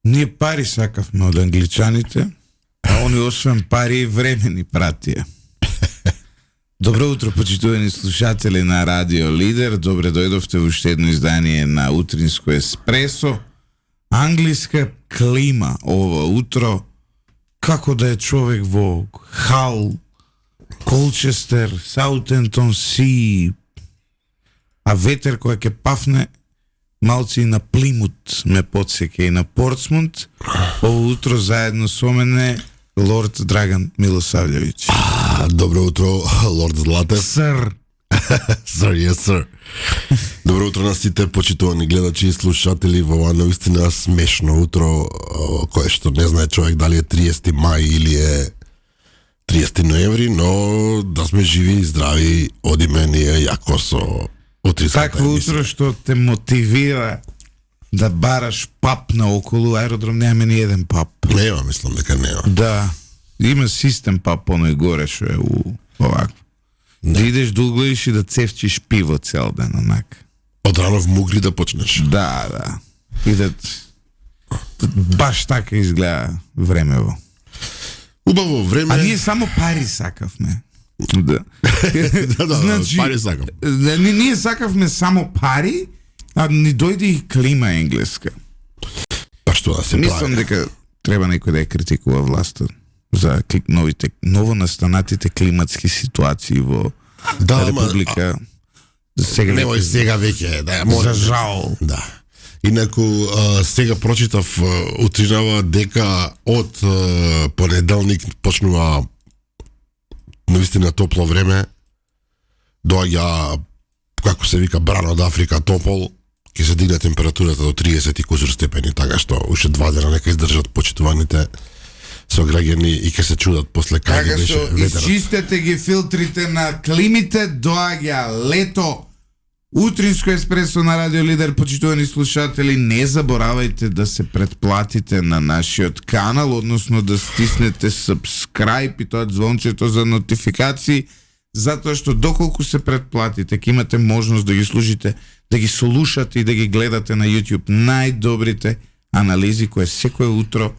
Ние пари сакавме од англичаните, а они освен пари и време ни пратија. Добро утро, почитувани слушатели на Радио Лидер. Добре дојдовте во уште едно издание на Утринско еспресо. Англиска клима ова утро, како да е човек во Хал, Колчестер, Саутентон Си, а ветер кој ќе пафне малци и на Плимут ме подсеќа и на Портсмут. Ово утро заедно со мене Лорд Драган Милосављевиќ. Добро утро, Лорд Златев. Сир. Sir, yes, sir. Добро утро на сите почитувани гледачи и слушатели во ова наистина смешно утро, кое што не знае човек дали е 30 мај или е 30 ноември, но да сме живи и здрави, одиме ние јако со утринската Такво утро што те мотивира да бараш пап наоколу аеродром, нема ни еден пап. Нема, мислам дека нема. Да, има систем пап оној горе што е у овако. Да идеш да угледиш и да цевчиш пиво цел ден, онак. Од рано в мугри да почнеш. Да. Идат. Баш така изгледа времево. Убаво време. А ние само пари сакавме. Да. Значи, пари сакам. Ние сакавме само пари, а ни дојде и клима енглеска. Па што да се прави? Мислам дека треба некој да ја критикува власта за новонастанатите климатски ситуации во Република. Немој сега веќе, да, за жал. Да. Инаку сега прочитав утринава дека од понеделник почнува навистина топло време. Доаѓа, како се вика, бран од Африка топол, ќе се дигне температурата до 30 и кусур степени, така што уште 2 дена нека издржат почитуваните сограѓани и ќе се чудат после кај беше ветерот. Изчистете ги филтрите на климите, доаѓа лето. Утринско еспресо на Радио Лидер, почитувани слушатели, не заборавајте да се претплатите на нашиот канал, односно да стиснете subscribe и тоа звончето за нотификации, затоа што доколку се претплатите, ќе имате можност да ги слушате, да ги слушате и да ги гледате на YouTube најдобрите анализи кои секое утро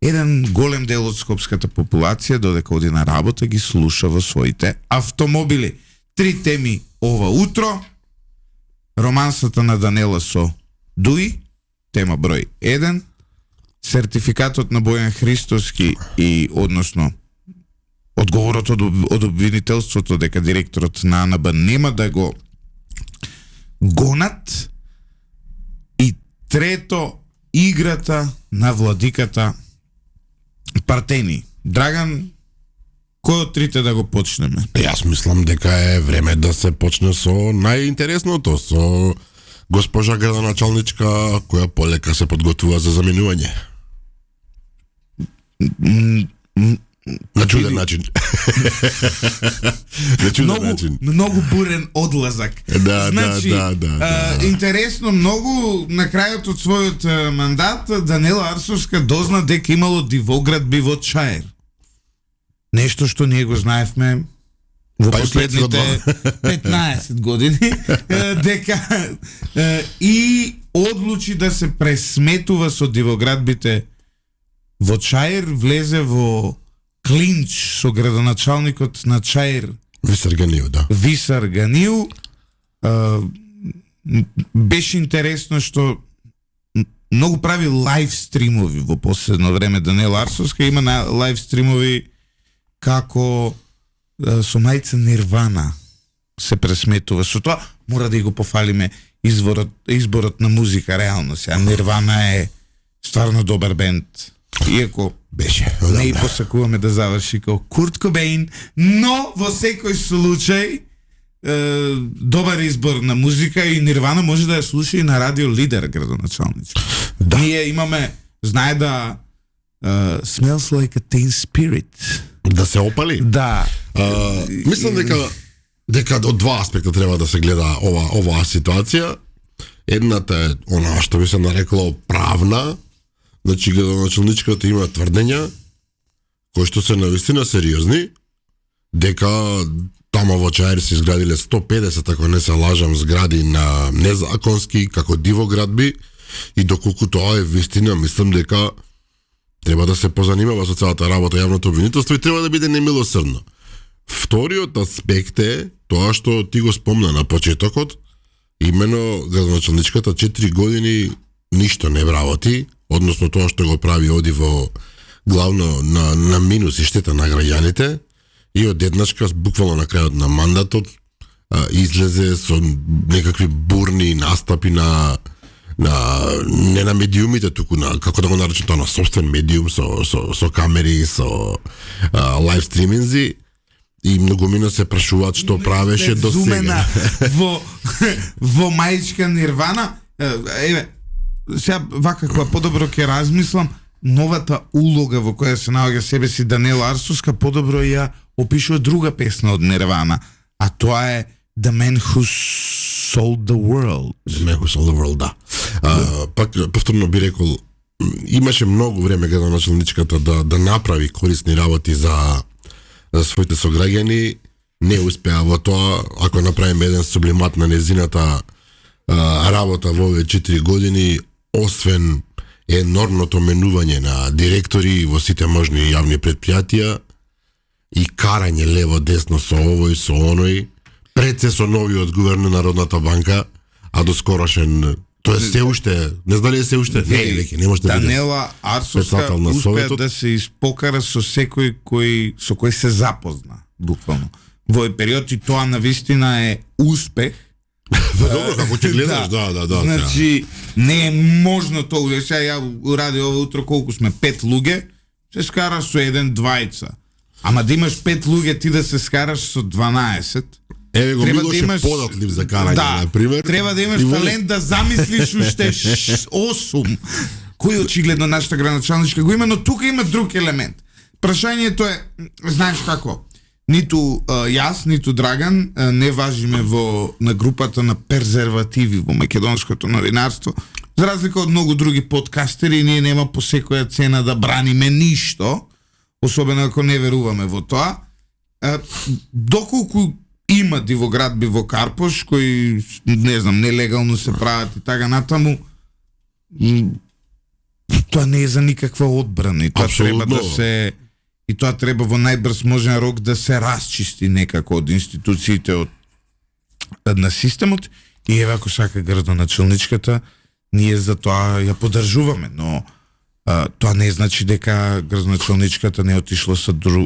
еден голем дел од скопската популација додека оди на работа ги слуша во своите автомобили. 3 теми ова утро. Романсата на Данела со Дуи, тема број 1. Сертификатот на Бојан Христоски и односно одговорот од обвинителството дека директорот на АНБ нема да го гонат. И трето, играта на владиката Партени. Драган, кој од трите да го почнеме? Јас мислам дека е време да се почне со најинтересното, со госпожа градоначалничка која полека се подготвува за заменување. На чуден начин. На чуден начин. Многу бурен одлазак. Да, значи, да. Интересно, многу на крајот од својот мандат Данела Арсовска дозна дека имало дивоградби во Чаир. Нешто што ние го знаевме во последните 15 години, дека и одлучи да се пресметува со дивоградбите во Чаир, влезе во клинч со градоначалникот на Чаир Висар Ганиу, да. Висар Ганиу. Беше интересно што многу прави лайв стримови во последно време Данела Арсовска, има на лайв стримови како со мајца Нирвана се пресметува. Со тоа мора да и го пофалиме изборот на музика реално сега. Нирвана е стварно добар бенд. Иако беше не и посакуваме да заврши како Курт Кобейн, но во секој случај добар избор на музика и Нирвана може да ја слуша и на Радио Лидер градоначалничко. Да. Ние имаме, знае да Smells Like a Teen Spirit. Да се опали? Да. Мислам дека од два аспекта треба да се гледа оваа ситуација. Едната е она што би се нарекло правна. Значи градоначалничката има тврдења кои што се навистина сериозни, дека тама во Чаир се изградиле 150, ако не се лажам, згради на незаконски, како дивоградби, И доколку тоа е вистина, мислам дека треба да се позанимава со целата работа јавното обвинителство и треба да биде немилосрдно. Вториот аспект е тоа што ти го спомна на почетокот, имено градоначалничката 4 години ништо не вработи, односно тоа што го прави оди во главно на минус и штета на граѓаните, и одеднашка буквално на крајот на мандатот излезе со некакви бурни настапи не на медиумите, туку на, како да го наречем тоа, на собствен медиум со камери, со лайв стриминзи, и многумина се прашуваат што правеше до сега. во мајчка нирвана. Еве, сега вака кога подобро ќе размислам, новата улога во која се наоѓа себе си Данела Арсовска подобро ја опишува друга песна од Нирвана, а тоа е The Man Who Sold the World. The Man Who Sold the World, да. Пак повторно би рекол, имаше многу време градоначалничката да направи корисни работи за своите сограѓани, не успеа во тоа. Ако направиме еден сублимат на незината работа во овие 4 години, освен енормното менување на директори во сите можни јавни предпријатија и карање лево десно со овој со оној, пред се со новиот гувернер на Народната банка, а доскорошен тоа се уште, не знам дали се уште, не може да биде. Данела Арсовска успеа да се испокара со секој со кој се запозна, буквално. Во овој период, и тоа навистина е успех. Добро, како ќе гледаш, да. Значи, не е можно тоа. Сега ја уради ова утро, колку сме 5 луѓе, се скараш со еден двајца. Ама да имаш 5 луѓе, ти да се скараш со 12. Еве го Милоше податлив за карање, на пример. Треба да имаш талент да замислиш уште 8. Кој очигледно нашата градоначалничка го има, но тука има друг елемент. Прашањето е, знаеш како, ниту јас, ниту Драган не важиме на групата на презервативи во македонското новинарство. За разлика од многу други подкастери, ние нема по секоја цена да браниме ништо, особено ако не веруваме во тоа. Доколку има дивоградби во Карпош, кои, не знам, нелегално се прават и така натаму, тоа не е за никаква одбрана. И тоа Абсолютно. треба да се... И тоа треба во најбрз можен рок да се расчисти некако од институциите на системот. И еве, ако сака градоначалничката, ние за тоа ја поддржуваме, но тоа не значи дека градоначалничката не отишла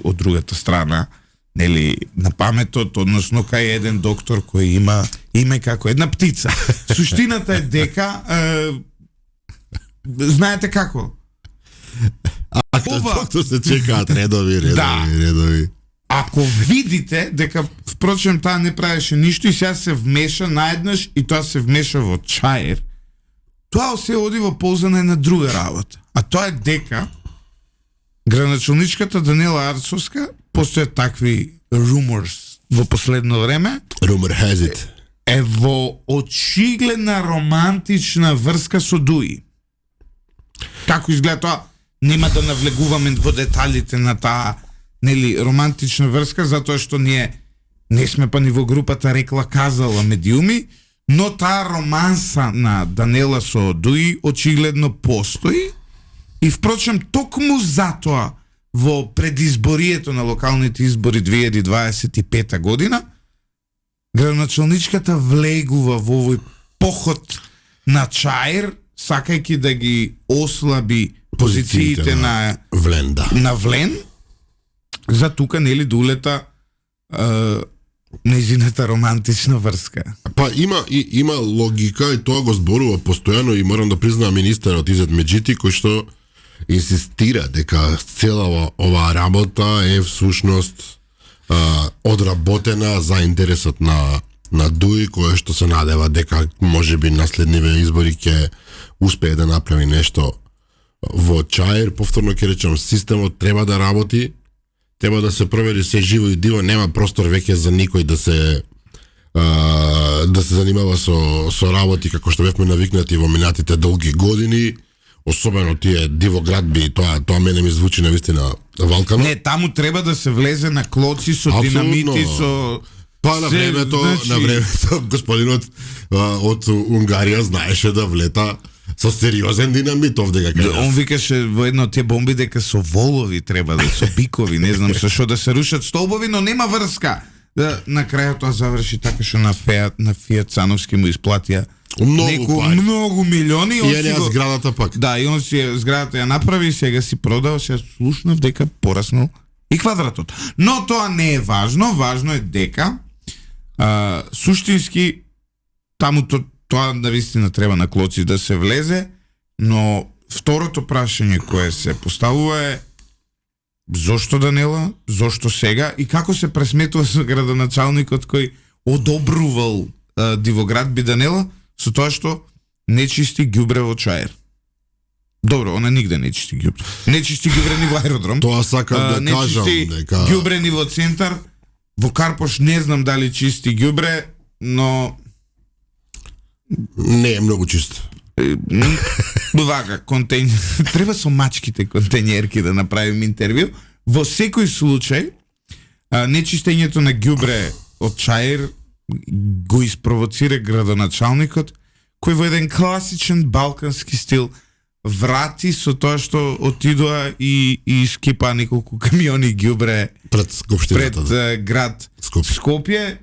од другата страна, нели, на паметот, односно кај еден доктор кој има име како една птица. Суштината е дека знаете како? Доктор се чекаат редови. Ако видите дека, впрочем, таа не правеше ништо и сега се вмеша наеднаш и тоа се вмеша во чаер, тоа се оди во полза на една друга работа. А тоа е дека градоначалничката Данела Арсовска, постојат такви rumors во последно време, Rumor has it, е во очигледна романтична врска со Дуи. Како изгледа тоа? Нема да навлегуваме во деталите на таа, нели, романтична врска, затоа што ние не сме па ни во групата рекла казала медиуми, но таа романса на Данела со Дуи очигледно постои и впрочем токму затоа во предизборието на локалните избори 2025 година градоначалничката влегува во овој поход на чаир, сакајќи да ги ослаби позициите на Влен, да. На Влен, за тука нели да улета нејзината романтична врска. Па има логика и тоа го зборува постојано и морам да признам министерот Изет Меджити кој што инсистира дека цела оваа работа е всушност одработена за интересот на Дуи, кој што се надева дека можеби наследниве избори ќе успее да направи нешто во чаир. Повторно ќе речам, системот треба да работи, треба да се провери се живо и диво, нема простор веќе за никој да се занимава со работи како што бевме навикнати во минатите долги години, особено тие дивоградби, тоа мене ми звучи навистина валкано. Не, таму треба да се влезе на клоци со динамити, со... Па на времето господинот од Унгарија знаеше да влета со сериозен динамит овде кај Он нас. викаше во едно од тие бомби дека со волови треба да со бикови, не знам со што да се рушат столбови, но нема врска. На крајот тоа заврши така што на Фијат Цановски му исплатија многу милиони. И ја зградата пак. Да, и он си зградата ја направи и сега си продал, сега слушнав дека пораснал и квадратот. Но тоа не е важно, важно е дека суштински таму тоа навистина треба на клоци да се влезе, но второто прашање кое се поставува е зошто Данела, зошто сега и како се пресметува со градоначалникот кој одобрувал Дивоград би Данела со тоа што не чисти ѓубре во Чаер. Добро, она нигде не чисти ѓубре. Не чисти ѓубре ни во аеродром. Тоа сакам да кажам дека ѓубре ни во центар. Во Карпош не знам дали чисти ѓубре, но не е многу чисто. Вака, треба со мачките контењерки да направим интервју. Во секој случај, нечистењето на ѓубре од Чаир го испровоцира градоначалникот, кој во еден класичен балкански стил врати со тоа што отидоа и скипа неколку камиони ѓубре пред Скопштината, пред град Скопје.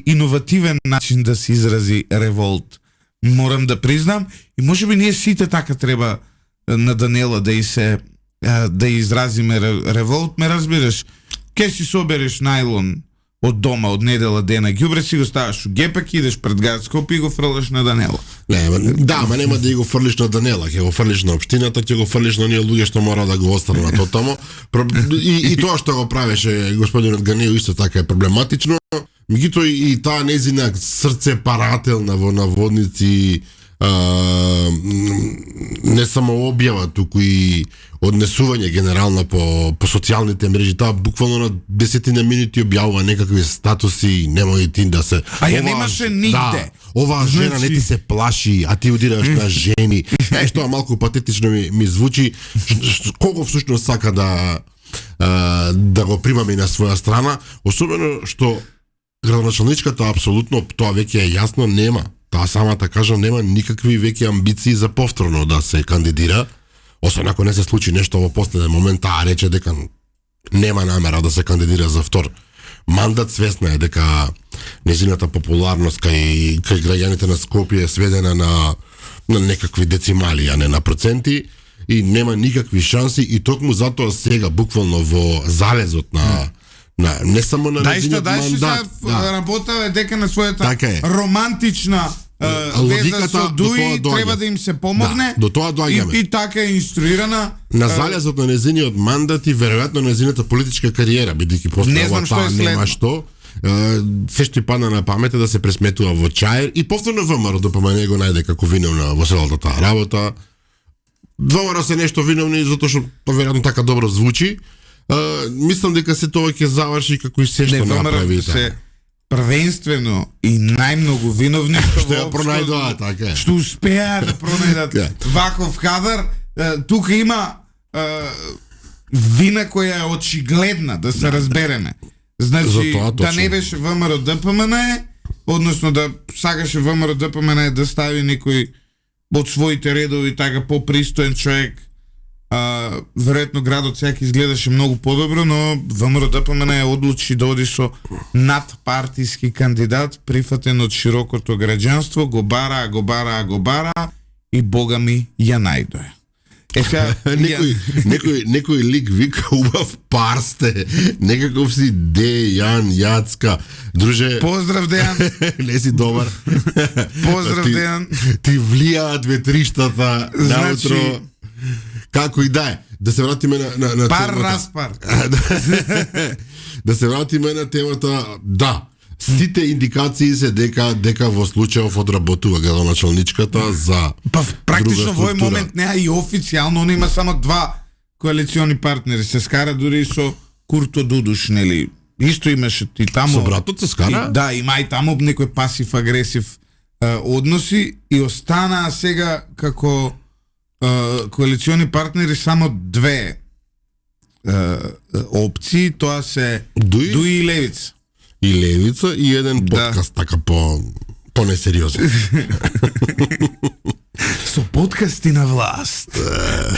Иновативен начин да се изрази револт, морам да признам, и можеби ние сите така треба на Данела да изразиме револт. Ме разбираш, ке си собереш најлон од дома од недела дена ѓубре, си го ставаш у гепек, идеш пред град Скопје и го фрлаш на Данела. Ма нема да го фрлиш на Данела, ќе го фрлиш на општината, ќе го фрлиш на оние луѓе што мора да го останат од таму. И тоа што го правеше господинот Ганио исто така е проблематично. Меѓутоа и таа незина срце парателна во наводници, не само објава, туку и однесување генерална по социјалните мрежи, таа буквално на 10 минути објавува некакви статуси, немој ти да се... А ја немаше нигде. Оваа жена не ти се плаши, а ти удираш на жени. Што малку патетично ми звучи, колку всушност сака да го примаме и на своја страна, особено што градоначалничката апсолутно, тоа веќе е јасно, нема. Таа самата кажам, нема никакви веќе амбиции за повторно да се кандидира, освен ако не се случи нешто во последен момент, таа рече дека нема намера да се кандидира за втор мандат. Свесна е дека незината популарност кај граѓаните на Скопје е сведена на некакви децимали, а не на проценти, и нема никакви шанси, и токму затоа сега буквално во залезот на не само на незиниот мандат. Работава дека на својата така романтична веза со Дуи треба да им се помогне. До тоа доаѓаме. И така е инструирана на залезот на незиниот мандат и веројатно незината политичка кариера, бидејќи постава таа нема што. Се што падна на памет да се пресметува во Чаир и повторно ВМРО ДПМН го најде како виновна во целата таа работа. ВМРО се нешто виновни затоа што веројатно така добро звучи. Мислам дека се тоа ќе заврши како и се што направи. Првенствено и најмногу виновни што ја пронајдоа, така е. Што успеа да пронајдат ваков кадар. Тука има вина која е очигледна, да се разбереме. Значи, да не беше ВМРО ДПМН, односно да сакаше ВМРО ДПМН да стави некој од своите редови така попристоен човек, веројатно градот сега изгледаше многу подобро, но ВМРО ДПМН одлучи да оди со надпартиски кандидат, прифатен од широкото граѓанство, го бара и бога ми ја најдоа. Некој лик вика убав пар сте, некаков си Дејан Јацка. Друже, поздрав Дејан. Не си добар. Поздрав Дејан. Ти влијаат ветриштата наутро. Како и да е. Да се вратиме на пар темата. распар. Да се вратиме на темата. Да. Сите индикации се дека во случајов одработува градоначалничката за практично во овој момент неа и официјално, он има само 2 коалициони партнери, се скара дури и со Курто Дудуш, нели? Исто имаше и таму. Со братот се скара? Да, има и таму некој пасив-агресив односи и останаа сега како коалициони партнери само 2 опции, тоа се Дуи и Левица. И Левица и еден подкаст така по несериозен. Со подкасти на власт.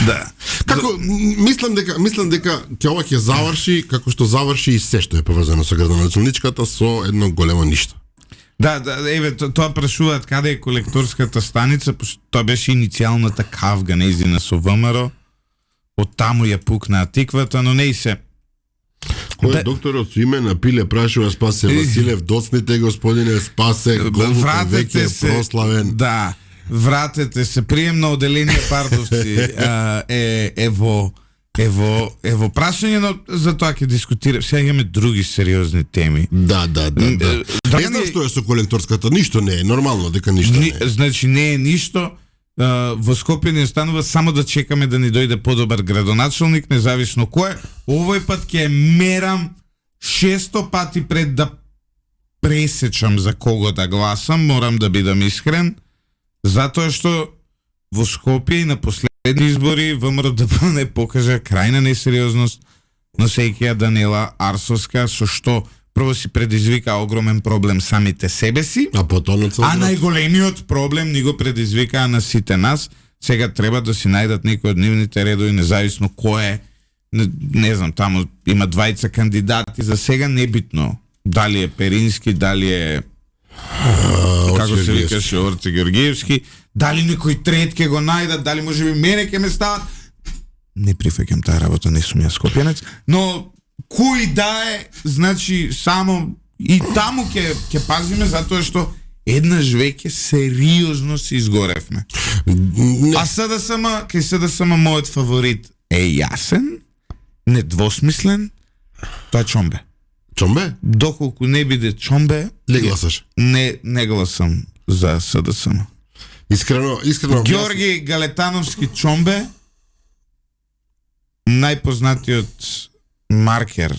Да. Како мислам дека ќе ова ќе заврши како што заврши и се што е поврзано со градоначалничката со едно големо ништо. Да, еве тоа прашуваат каде е колекторската станица, пошто тоа беше иницијалната кавга нејзина со ВМРО. Од таму ја пукнаа тиквата, но не и се. Кој докторот со име на пиле прашува Спасе Василев, доцните господине Спасе, голуб веќе прославен. Да, вратете се, прием на оделение Пардовци Ево прашање, но за тоа ќе дискутираме. Сега имаме други сериозни теми. Да. Не знам што е со колекторската, ништо не е, нормално дека ништо не е. Значи не е ништо. Во Скопје не останува само да чекаме да ни дојде подобар градоначалник, независно кој. Овој пат ќе мерам 600 пати пред да пресечам за кого да гласам, морам да бидам искрен, затоа што во Скопје и на последни избори ВМРО не покажа крајна несериозност, носејќи ја Даниела Арсовска, со што прво си предизвика огромен проблем самите себе си, а најголемиот проблем ни го предизвикаа на сите нас. Сега треба да си најдат некој од нивните редови, независно кој е. Не знам, таму има двајца кандидати, за сега небитно. Дали е Перински, дали е како се викаше Орце Георгиевски, дали некој трет ќе го најдат, дали можеби мене ќе ме стават. Не прифаќам таа работа, не сум ја скопјанец, но кој да е, значи само и таму ќе пазиме, затоа што еднаш веќе сериозно се изгоревме. А кај СДСМ мојот фаворит е јасен, недвосмислен, тоа е Чомбе. Чомбе? Доколку не биде Чомбе, не гласаш. Не гласам за СДСМ. Искрено. Ѓорги Галетановски Чомбе, најпознатиот маркер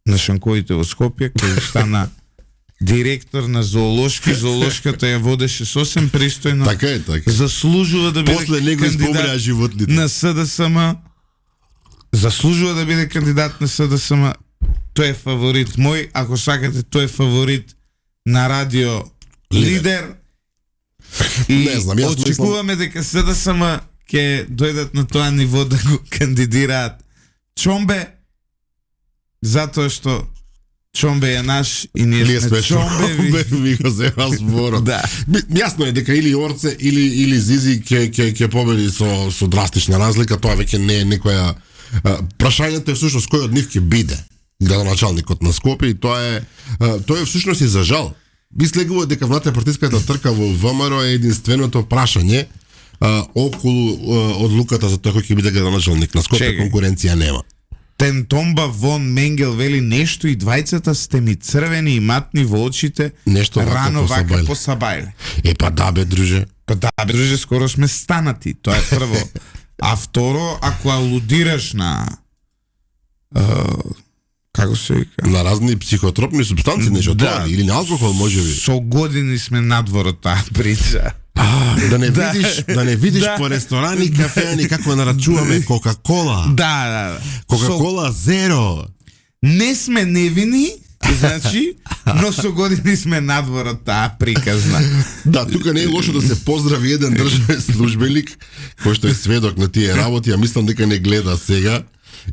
на шанковите во Скопје, кој стана директор на зоолошката ја водеше сосем пристојно. Така е. Заслужува да биде после него избомреа животните на СДСМ. Заслужува да биде кандидат на СДСМ. Тој е фаворит мој, ако сакате, тој е фаворит на радио Лидер. И очекуваме дека СДСМ ќе дојдат на тоа ниво да го кандидираат Чомбе, затоа што Чомбе е наш и ние сме Чомбе ви го зема зборот. Да. Јасно е дека или Орце или Зизи ќе победи со драстична разлика, тоа веќе не е некоја прашањето е всушност кој од нив ќе биде градоначалникот на Скопје и тоа е всушност и за жал. Би слегува дека внатре-партиската трка во ВМРО е единственото прашање околу одлуката за тоа кој ќе биде градоначалник на Скопје. Конкуренција нема. Тентомба Вон Менгел вели нешто и двајцата сте ми црвени и матни во очите, нешто рано вака посабајле. Па да бе, друже. Скоро сме станати, тоа е прво. А второ, ако алудираш на како се вика? На разни психотропни супстанции, нешто тоа, или на алкохол можеби. Со години сме надвор од таа прича. Да не видиш по ресторани, кафеани како нарачуваме Кока-кола. Да. Кока-кола зеро. Не сме невини, значи, но со години сме надвор од таа приказна. Да, тука не е лошо да се поздрави еден државен службеник кој што е сведок на тие работи, а мислам дека не гледа сега.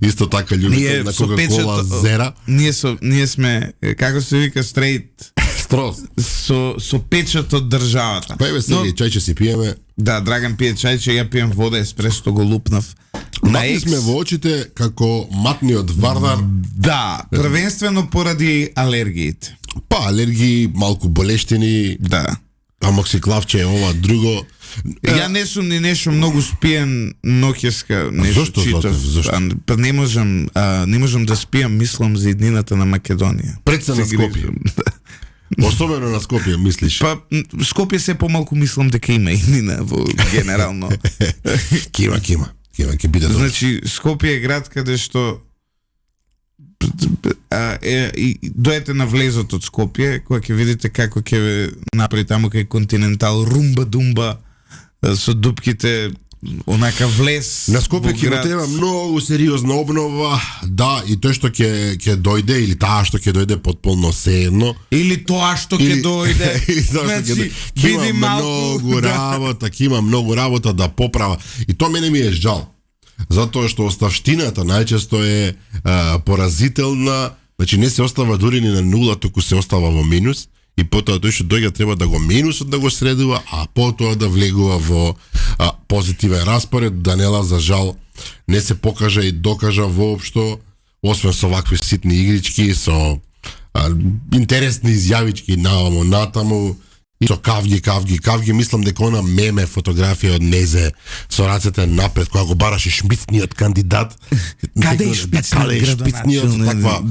Исто така љубител на Кока-кола зера. Ние сме, како се вика, стрейт. Строс. Со печат од државата. Па еве сега чајче си пиеме. Да, Драган пие чајче, ја пием вода, еспресо го лупнав. Матни сме во очите како матниот Вардар. Да, првенствено поради алергиите. Па алергии, малку болештини. Да. Амоксиклавче, ова друго. Ја не сум ни нешто многу спиен ноќеска, нешто читав. Па не можам да спиам, мислам за иднината на Македонија. Пред се на Скопје. Особено на Скопје, мислиш? Па Скопје се помалку мислам дека има иднина во генерално. Кима, ќе биде добро. Значи Скопје е град каде што дојдете на влезот од Скопје, кога ќе видите како ќе направи таму кај Континентал румба думба со дупките онака влез. На Скопје ќе треба многу сериозна обнова, да, и тој што ќе дојде или таа што ќе дојде потполно сеедно. Или тоа што ќе дојде. Или тоа што ќе дојде. Ќе има многу работа, ќе има многу работа да поправа. И тоа мене ми е жал. Затоа што оставштината најчесто е поразителна, значи не се остава дури ни на нула, туку се остава во минус. И потоа тој што дојде треба да го минусот да го средува, а потоа да влегува во позитивен распоред. Данела за жал не се покажа и докажа воопшто, освен со вакви ситни игрички, со интересни изјавички наваму натаму и со кавги. Мислам дека она меме фотографија од Незе со рацете напред која го бараше шпицниот кандидат. Каде е шпицниот таква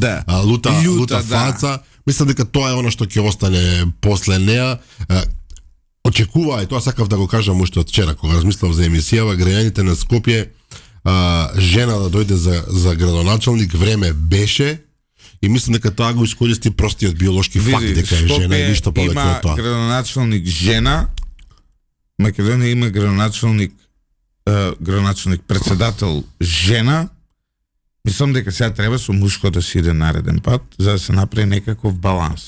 лута фаца. Мислам дека тоа е она што ќе остане после неа. Очекува, и тоа сакав да го кажам уште од вчера, кога размислав за емисијава, граѓаните на Скопје, жена да дојде за градоначалник, време беше, и мислам дека тоа го искористи простиот биолошки факт дека е жена и ништо повеќе од тоа. Има градоначалник жена, Македонија има градоначалник председател жена. Мислам дека сега треба со мушко да си иде нареден пат, за да се направи некаков баланс.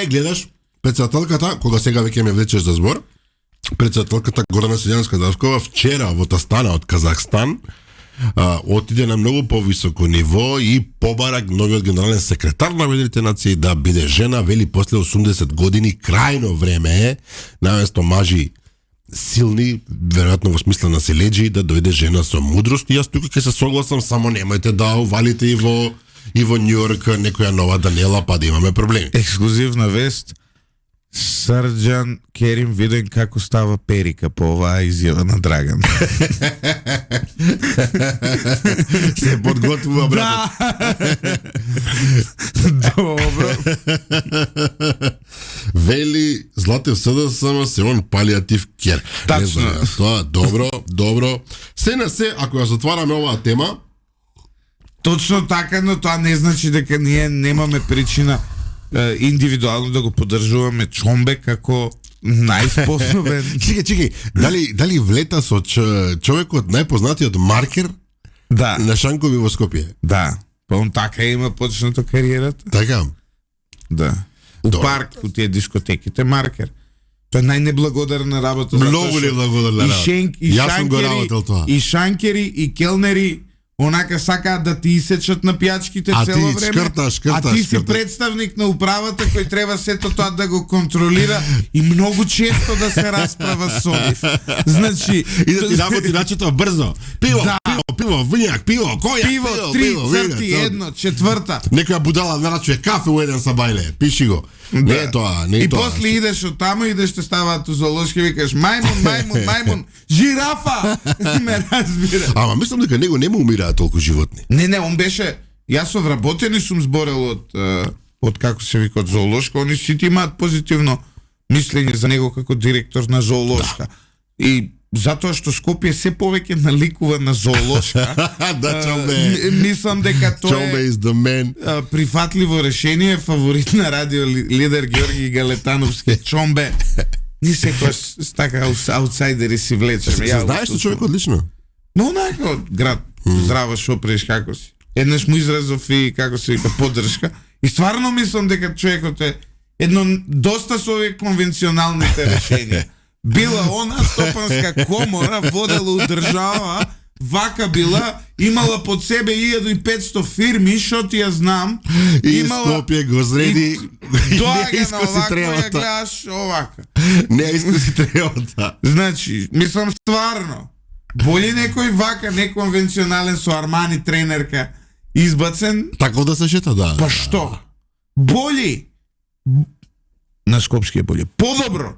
Гледаш, председателката, кога сега веќе ме влечеш за збор, председателката Гордана Седјанска-Давскова вчера во Астана од Казахстан отиде на многу повисоко ниво и побара новиот генерален секретар на Обединетите нации да биде жена, вели после 80 години, крајно време е, наместо мажи силни, веројатно во смисла на селеџи, да дојде жена со мудрост. И јас тука ќе се согласам, само немајте да увалите и во Њујорк некоја нова Данела, па да имаме проблеми. Ексклузивна вест. Срđan Керим виден како става перика по оваа изјава на Драган. Се подготвува, брат. Добро. Вели Златев СДСМ се он палиатив кер. Тачно. Тоа, добро. Се на се, ако ја затвараме оваа тема, точно така, но тоа не значи дека ние немаме причина индивидуално да го поддржуваме Чомбе како најспособен. Чекај, дали влета со човекот најпознатиот маркер на шанкови во Скопје? Да, па он така има почнато кариерата. Така? Да. У парк, у тие дискотеките, маркер. Тоа е најнеблагодарна работа. Многу неблагодарна работа. Јас сум го работел тоа. И шанкери, и келнери, онака сакаат да ти исечат на пијачките цело време. А ти си представник на управата кој треба сето тоа да го контролира и многу често да се расправа со нив. Значи, и да ти работи начето брзо. Пиво, вињак, која? Пиво, 3 црти, 1, четврта. Некоја будала нарачува кафе у еден сабајле. Пиши го. Не е тоа, не е тоа. И после идеш од таму, идеш те ставаат у зоолошки, викаш мајмун, жирафа. Ме разбира. Ама мислам дека него нема умираат толку животни. Не, он беше, јас со вработени сум зборел од како се вика од зоолошка, они сите имаат позитивно мислење за него како директор на зоолошка. И затоа што Скопје се повеќе наликува на зоолошка. Чомбе. Мислам дека тоа Чомбе is the man. Прифатливо решение, фаворит на радио лидер Георги Галетановски. Чомбе. Ни секојаш така аутсайдери си влечеме. Знаеш што човекот лично? Но онака од град. Здраво, шо преш, како си? Еднаш му изразов и како се вика поддршка. И стварно мислам дека човекот е едно доста со овие конвенционалните решенија. Била она стопанска комора, водела у држава, вака била, имала под себе 1500 фирми, што ти ја знам. И Скопје го зреди. Доаѓа на овако, ја гледаш овака. Не искуси тревата. Значи, мислам стварно, боли некој вака, неконвенционален со Армани тренерка, избацен. Тако да се шета, да. Па што? Боли. На Скопски е боли. Подобро.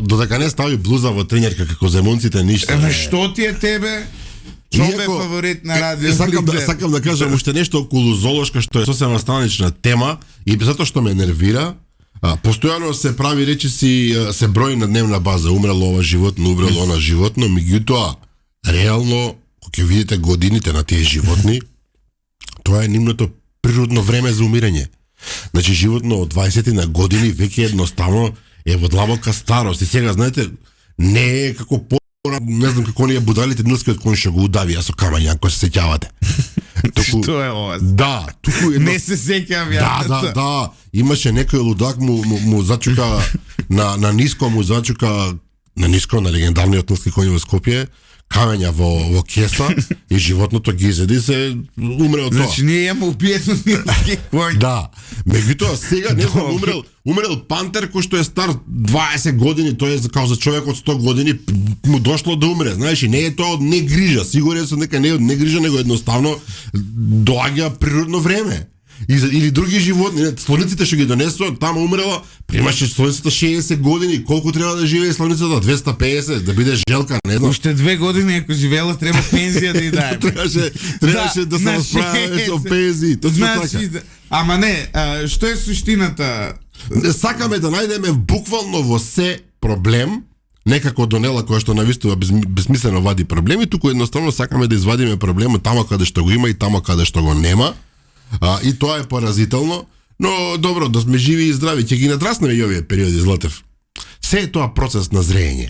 Додека не стави блуза во тренерка како земунците, ништо. Што ти е тебе? Чомбе фаворит на радио. Сакам да кажам уште нешто околу зоолошка што е сосема странична тема и затоа што ме нервира. Постојано се прави речиси, се брои на дневна база, умрело ова животно, умрело она животно, меѓутоа реално кога ќе видите годините на тие животни, тоа е нивното природно време за умирање. Значи животно од 20 на години веќе едноставно е во длабока старост и сега знаете не е како не знам како оние будалите нилскиот кој што го удави, а со камања, ако се сеќавате. Што е ова? Да, туку Не се сеќавам ја. Да. Имаше некој лудак му зачука на ниско му зачука на ниско на легендарниот нилски коњ во Скопје, камења во кеса и животното ги изеди и се умре од тоа. Значи ние имаме убиено нилски коњ. Да. Меѓутоа сега не знам, умрел пантер кој што е стар 20 години, тој е као за човек од 100 години му дошло да умре. Знаеш, и не е тоа од негрижа, сигурен сум дека не е од негрижа, него едноставно доаѓа природно време. Или други животни, слониците што ги донесува, таму умрела, примаше слоницата 60 години, колку треба да живее слоницата? 250, да биде желка, не знам. Уште 2 години ако живеела треба пензија да ја даде. Требаше да се расправи со пензии, точно така. Ама не, што е суштината? Сакаме да најдеме буквално во се проблем, некако Донела која што навистува безсмислено вади проблеми, туку едноставно сакаме да извадиме проблемот таму каде што го има и таму каде што го нема. И тоа е поразително, но добро, да сме живи и здрави, ќе ги надраснеме и овие периоди, Златев. Се е тоа процес на зрење.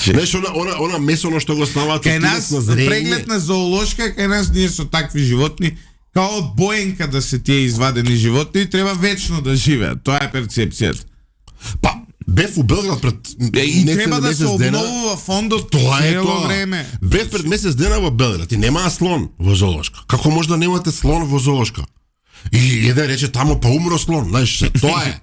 Знаеш, она месоно што го ставаат кај нас, на зрење. преглед на зоолошка, кај нас ние со такви животни, као од боенка да се тие извадени животни, треба вечно да живеат. Тоа е перцепцијата. Па, бев у Белград пред и треба да се обновува фондот цело време. Бев пред месец дена во Белград и немаа слон во зоолошка. Како може да немате слон во зоолошка? И еден рече таму па умро слон, знаеш, тоа е.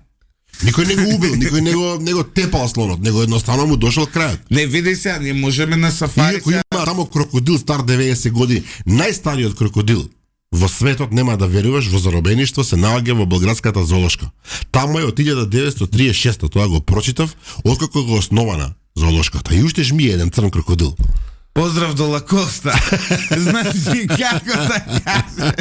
Никој не го убил, никој не го тепал слонот, него едноставно му дошол крајот. Не, види се, ние можеме на сафари. Иако има таму крокодил стар 90 години, најстариот крокодил во светот, нема да веруваш, во заробеништво се наоѓа во Белградската зоолошка. Таму е од 1936, тоа го прочитав, откако го основана зоолошката. И уште жмие еден црн крокодил. Поздрав до Лакоста. Значи, како да кажем?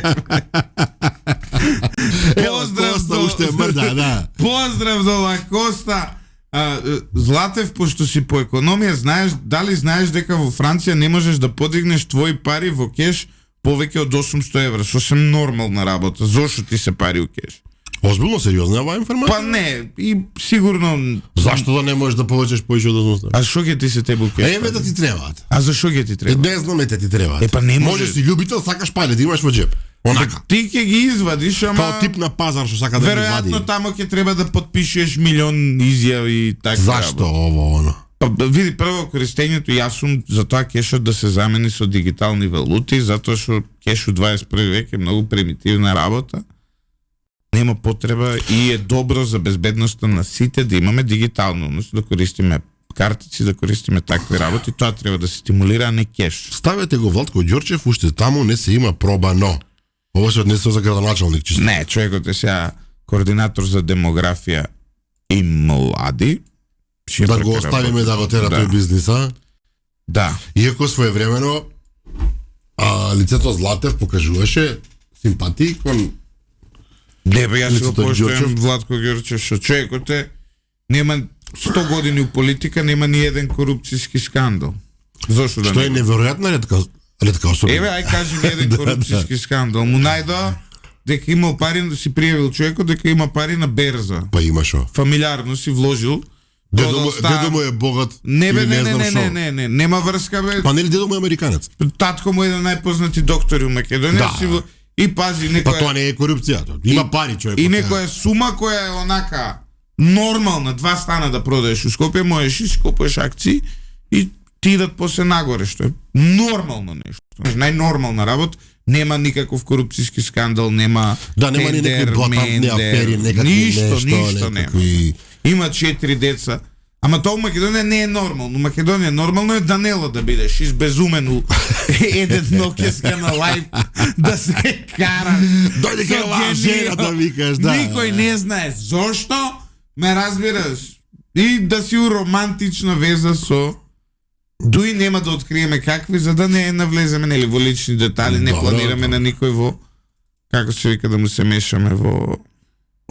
Поздрав до... уште мрда, да. Поздрав до Лакоста. Златев, пошто си по економија, дали знаеш дека во Франција не можеш да подигнеш твои пари во кеш повеќе од 800 евра, сосем нормална работа. Зошто ти се пари у кеш? Озбилно, сериозна оваа информација? Па не, и сигурно... Зашто да не можеш да повеќаш повеќе од 800? А шо ќе ти се тебе у кеш? Да ти требаат. А зашо ќе ти треба? Не знам ти требаат. Па не можеш си љубител, сакаш пари да имаш во џеп. Онака. Ти ќе ги извадиш, ама... Као тип на пазар што сака да ги вади. Веројатно тамо ќе треба да потпишеш милион изјави и така. Зашто ово оно? Види, прво користењето, јас сум за тоа кешот да се замени со дигитални валути, затоа што кеш у 21 век е многу примитивна работа. Нема потреба и е добро за безбедноста на сите да имаме дигитално, да користиме картици, да користиме такви работи, тоа треба да се стимулира, а не кеш. Ставете го Владко Ѓорчев, уште таму не се има пробано. Ово се однесува за градоначалник чисто. Не, човекот е сега координатор за демографија и млади. Да го оставиме да го тера тој бизниса. Да. Иако своевремено лицето Златев покажуваше симпатии кон... Не бе, јас го поштојам Владко Ѓорчев, што човекот е, нема 100 години у политика, нема ни еден корупцијски скандал. Зошто да што е неверојатна ретка особа. Еве, ај кажи ми еден корупцијски скандал. Му најдоа дека имал пари, да си пријавил човекот дека има пари на берза. Па има шо. Фамилиарно си вложил. Дедо му е богат. Не, нема врска, бе. Па нели дедо му е американец? Татко му е еден најпознати доктори у Македонија. Да. И пази, некоја... Па тоа не е корупција, има пари човек. И некоја сума која е онака нормална, 2 стана да продадеш у Скопје, можеш и си купуваш акции и ти идат после нагоре, што е нормално нешто. Најнормална работа, нема никаков корупцијски скандал, нема нема ни некои блатантни афери, некакви нешто, некакви... Има 4 деца. Ама тоа у Македонија не е нормално. У Македонија нормално е Данело да бидеш избезумен у еден Нокијска на лајв, да се кара. Дојде кај лажера да викаш, да. Никој не знае зошто, ме разбираш. И да си у романтична веза со... Дуи нема да откриеме какви, за да не навлеземе нели во лични детали, не планираме на никој во... Како се вика да му се мешаме во...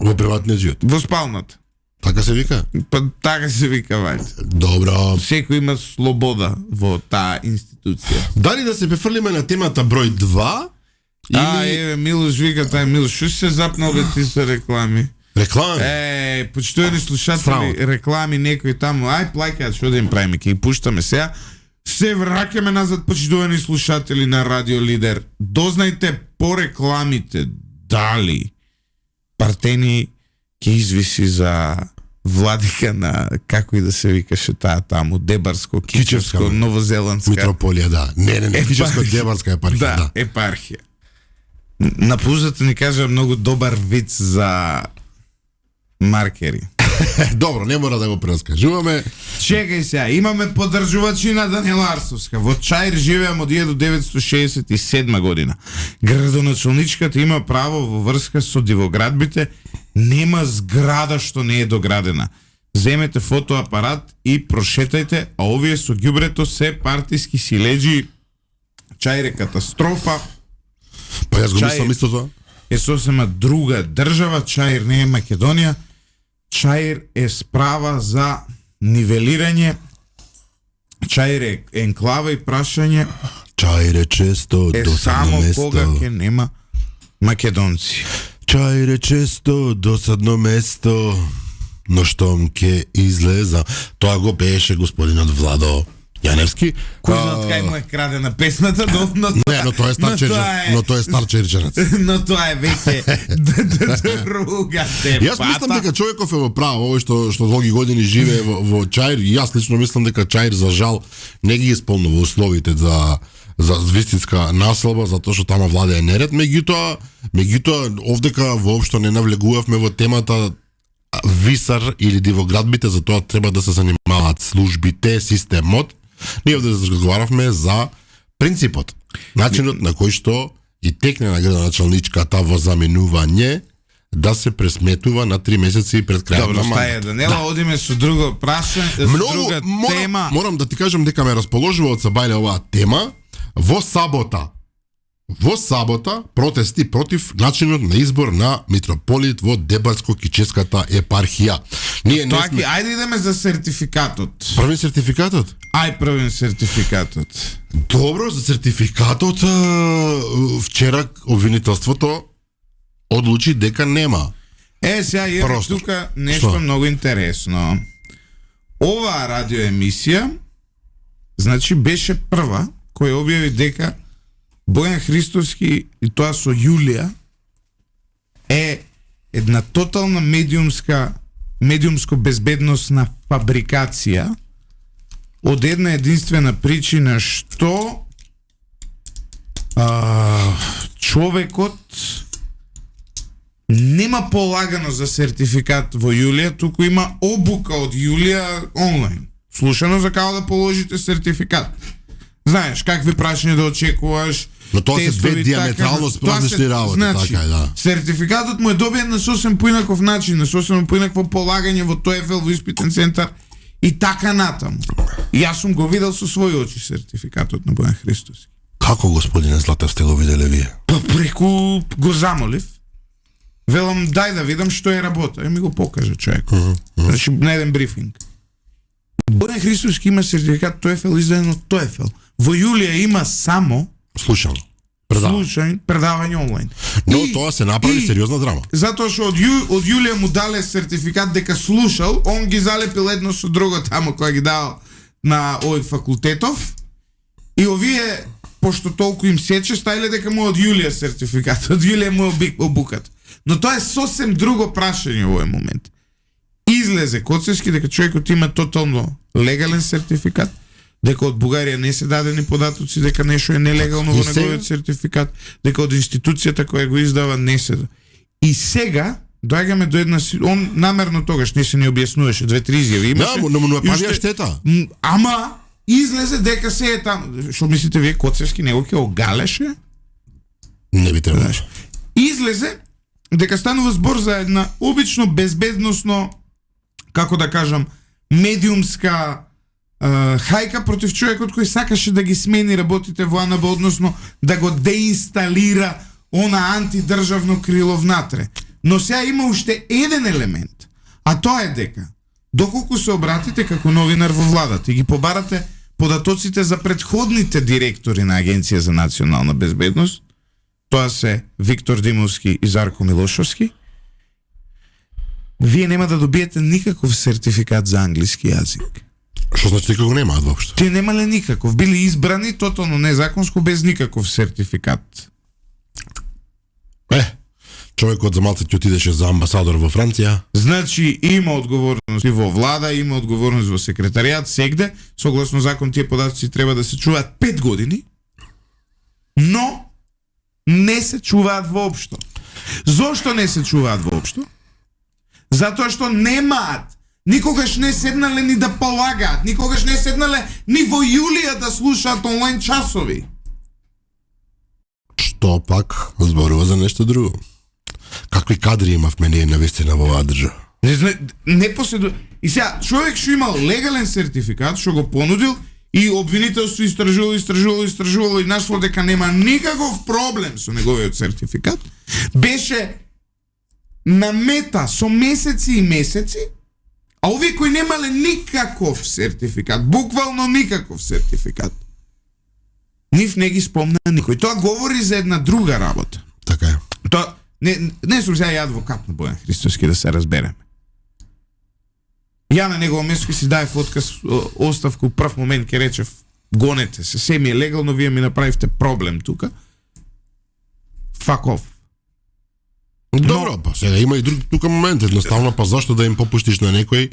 Во приватниот живот. Во спалната. Така се вика? Па така се вика, вајде. Добро. Секој има слобода во таа институција. Дали да се префрлиме на темата број 2? Или... Еве, Милош вика, тај Милош, шо се запнал бе ти со реклами? Реклами. Почитувани слушатели, реклами некои таму, плаќаат, што да им правиме, ќе ги пуштаме сега. Се враќаме назад, почитувани слушатели на Радио Лидер. Дознајте по рекламите дали Партени ќе извиси за владика на, како и да се викаше таа таму, Дебарско, Кичевско, Новозеландска. Митрополија, да. Не, Кичевско, Дебарска епархија, да. Епархија. На пузата ни кажа многу добар виц за маркери. Добро, не мора да го прераскажуваме. Чекај сега, имаме поддржувачи на Данила Арсовска. Во Чаир живеам од 1967 година. Градоначалничката има право во врска со дивоградбите, нема зграда што не е доградена. Земете фотоапарат и прошетајте, а овие со ѓубрето се партиски силеџи. Чаир е катастрофа. Па јас го мислам исто тоа. Е сосема друга држава, Чаир не е Македонија. Чаир е справа за нивелирање. Чаир е енклава и прашање. Чаир е често досадно само место. кога ќе нема македонци. Чаир е често досадно место, но штом ќе излеза. Тоа го беше господинот Владо Јаневски. Кој знае кај му е крадена песната, но тоа е стар черчерец. Но тоа е веќе друга тема. Јас мислам дека човеков е во право, овој што долги години живее во Чаир, и јас лично мислам дека Чаир за жал не ги исполнува условите за вистинска населба, затоа што тама владее неред. Меѓутоа овдека воопшто не навлегувавме во темата Висар или дивоградбите, за тоа треба да се занимаваат службите, системот. Ние овде разговаравме за принципот, начинот на кој што и текне на градоначалничката во заменување да се пресметува на 3 месеци пред крајот на мандат. Добро, Данела, одиме со друго прашање, со друга тема. Морам да ти кажам дека ме расположува од Сабајле оваа тема. Во сабота протести против начинот на избор на митрополит во Дебарско-Кичевската епархија. Ние не сме... Ајде идеме за сертификатот. Првен сертификатот? Првен сертификатот. Добро, за сертификатот вчера обвинителството одлучи дека нема. Сега е тука нешто многу интересно. Оваа радиоемисија, значи, беше прва која објави дека Бојан Христовски, и тоа со Јулија, е една тотална медиумско безбедносна фабрикација од една единствена причина што човекот нема полагано за сертификат во Јулија, туку има обука од Јулија онлайн. Слушано за како да положите сертификат. Знаеш, какви прашања да очекуваш. Но тоа се две диаметрално различни работи, значи, така е, да. Сертификатот му е добиен на сосем поинаков начин, на сосем поинакво полагање во TOEFL, во испитен центар и така натаму. И јас сум го видел со своји очи сертификатот на Бојан Христовски. Како, господине Златев, сте го виделе вие? Преку го замолив. Велам, дај да видам што е работа. И ми го покажа човек. Значи, на еден брифинг. Бојан Христовски има сертификат TOEFL издаден од TOEFL. Во Јулија има само слушано предавање онлайн. Но тоа се направи сериозна драма. Затоа што од Јулија му дале сертификат дека слушал, он ги залепил едно со друго таму кој ги дал на овој факултетов. И овие, пошто толку им сече, стајле дека му од Јулија сертификат, од Јулија му обукат. Но тоа е сосем друго прашање во овој момент. Излезе Коцевски дека човекот има тотално легален сертификат, дека од Бугарија не се дадени податоци, дека нешто е нелегално во неговиот сертификат, дека од институцијата која го издава не се. И сега доаѓаме до една, он намерно тогаш не се ни објаснуваше, 2-3 изјави имаше. Да, но павија штета. Ама излезе дека се е там. Што мислите вие, Коцевски него ќе огалеше? Не би требало. Излезе дека станува збор за една обично безбедносно, како да кажам, медиумска хајка против човекот кој сакаше да ги смени работите во АНБ, односно да го деинсталира она антидржавно крило внатре. Но сега има уште еден елемент, а тоа е дека доколку се обратите како новинар во владата и ги побарате податоците за претходните директори на Агенција за национална безбедност, тоа се Виктор Димовски и Зарко Милошовски, вие нема да добиете никаков сертификат за англиски јазик. Што значи дека го немаат воопшто? Тие немале никаков, били избрани тотално незаконско без никаков сертификат. Човекот за малце ќе отидеше за амбасадор во Франција. Значи има одговорност и во влада, има одговорност во секретаријат, сегде, согласно закон тие податоци треба да се чуваат 5 години, но не се чуваат воопшто. Зошто не се чуваат воопшто? Затоа што немаат, никогаш не седнале ни да полагаат, никогаш не седнале ни во Јулија да слушаат онлайн часови. Што пак зборува за нешто друго. Какви кадри имавме ние навистина во оваа држава? Не поседу... И сега, човек што имал легален сертификат, што го понудил, и обвинителство истражувало и нашло дека нема никаков проблем со неговиот сертификат, беше на мета со месеци и месеци, а овие кои немале никаков сертификат, буквално никаков сертификат, нив не ги спомна никој. Тоа говори за една друга работа. Така е. Тоа не сум сега ја адвокат на Бојан Христоски, да се разбереме. Ја на негово место си даев отказ, оставка, прв момент ке речев гонете се ми е легално, вие ми направивте проблем тука. Fuck off. Добро, па сега има и друг тука момент, едноставно, па зашто да им попуштиш на некој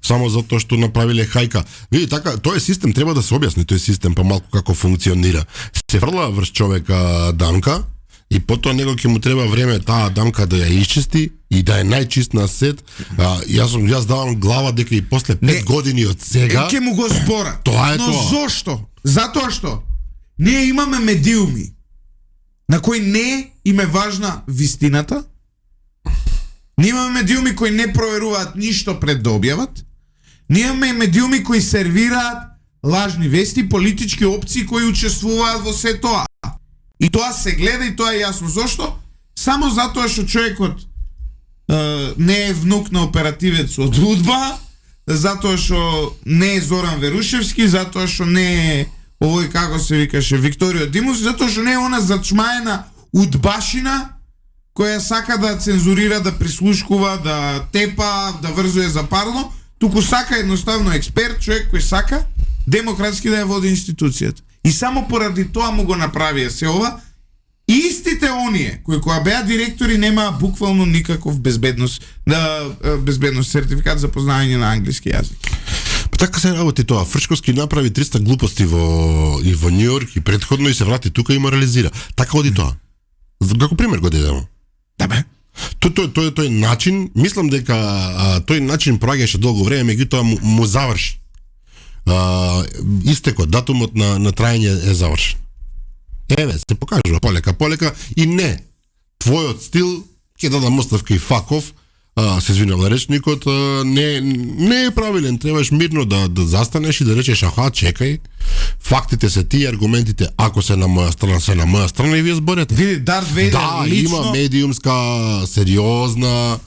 само затоа што направиле хајка. Види, така, тој систем треба да се објасни, тој систем па малку како функционира. Се фрла врз човека дамка и потоа него ќе му треба време таа дамка да ја исчисти и да е најчист на сет. Јас давам глава дека и после 5 години од сега ќе му го збора. Тоа е но тоа. Зошто? Затоа што ние имаме медиуми на кои не им е важна вистината. Ние имаме медиуми кои не проверуваат ништо пред да објават. Ние имаме медиуми кои сервираат лажни вести, политички опции кои учествуваат во се тоа. И тоа се гледа и тоа е јасно. Зошто? Само затоа што човекот не е внук на оперативец од УДБА, затоа што не е Зоран Верушевски, затоа што не е овој како се викаше Викторио Димов, затоа што не е она зачмаена удбашина која сака да цензурира, да прислушкува, да тепа, да врзуе за парло, туку сака едноставно експерт, човек кој сака демократски да ја води институцијата. И само поради тоа му го направија се ова. И истите оние кои кога беа директори немаа буквално никаков безбедност сертификат за познаење на англиски јазик. Па така се работи тоа. Фрчковски направи 300 глупости во Њујорк и претходно и се врати тука и морализира. Така оди тоа. Како пример го дадемо. Да бе. Тој начин, мислам дека тој начин проаѓаше долго време, меѓутоа му заврши. Истекот, датумот на траење е завршен. Еве, се покажува полека и не. Твојот стил ќе дадам оставка и факов, се извинувам на речникот, не е правилен. Требаш мирно да застанеш и да речеш аха, чекај. Фактите се тие, аргументите ако се на моја страна и вие зборете. Види, Дарт Вейдер да, лично има медиумска, сериозна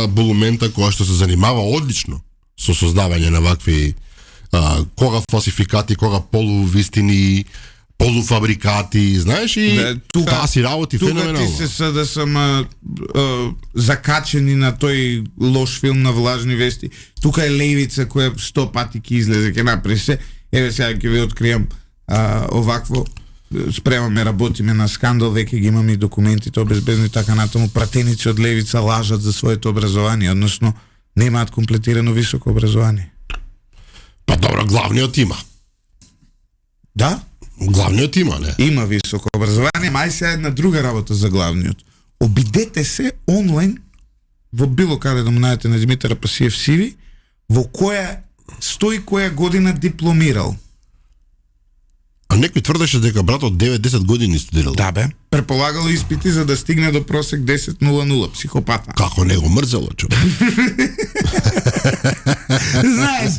булумента која што се занимава одлично со создавање на вакви кога фалсификати, кога полувистини, полуфабрикати, знаеш, и таа си работи феноменално. Тука ти се да сам закачени на тој лош филм на влажни вести. Тука е левица која 100 пати ќе излезе, ќе направи се. Еве сега ќе ви откријам овакво. Спремаме, работиме на скандал, веќе ги имаме и документите обезбедени и така натаму. Пратеници од левица лажат за своето образование, односно немаат комплетирано високо образование. Па добро, главниот има. Да? Главниот има, не? Има високо образование, мај се една друга работа за главниот. Обидете се онлайн во било каде да му најдете на Димитар Апасиев CV, во која стои која година дипломирал. А некој тврдеше дека братот 9-10 години студирал. Да бе, преполагал испити за да стигне до просек 10.00, психопата. Како не го мрзело, човек. Знаеш,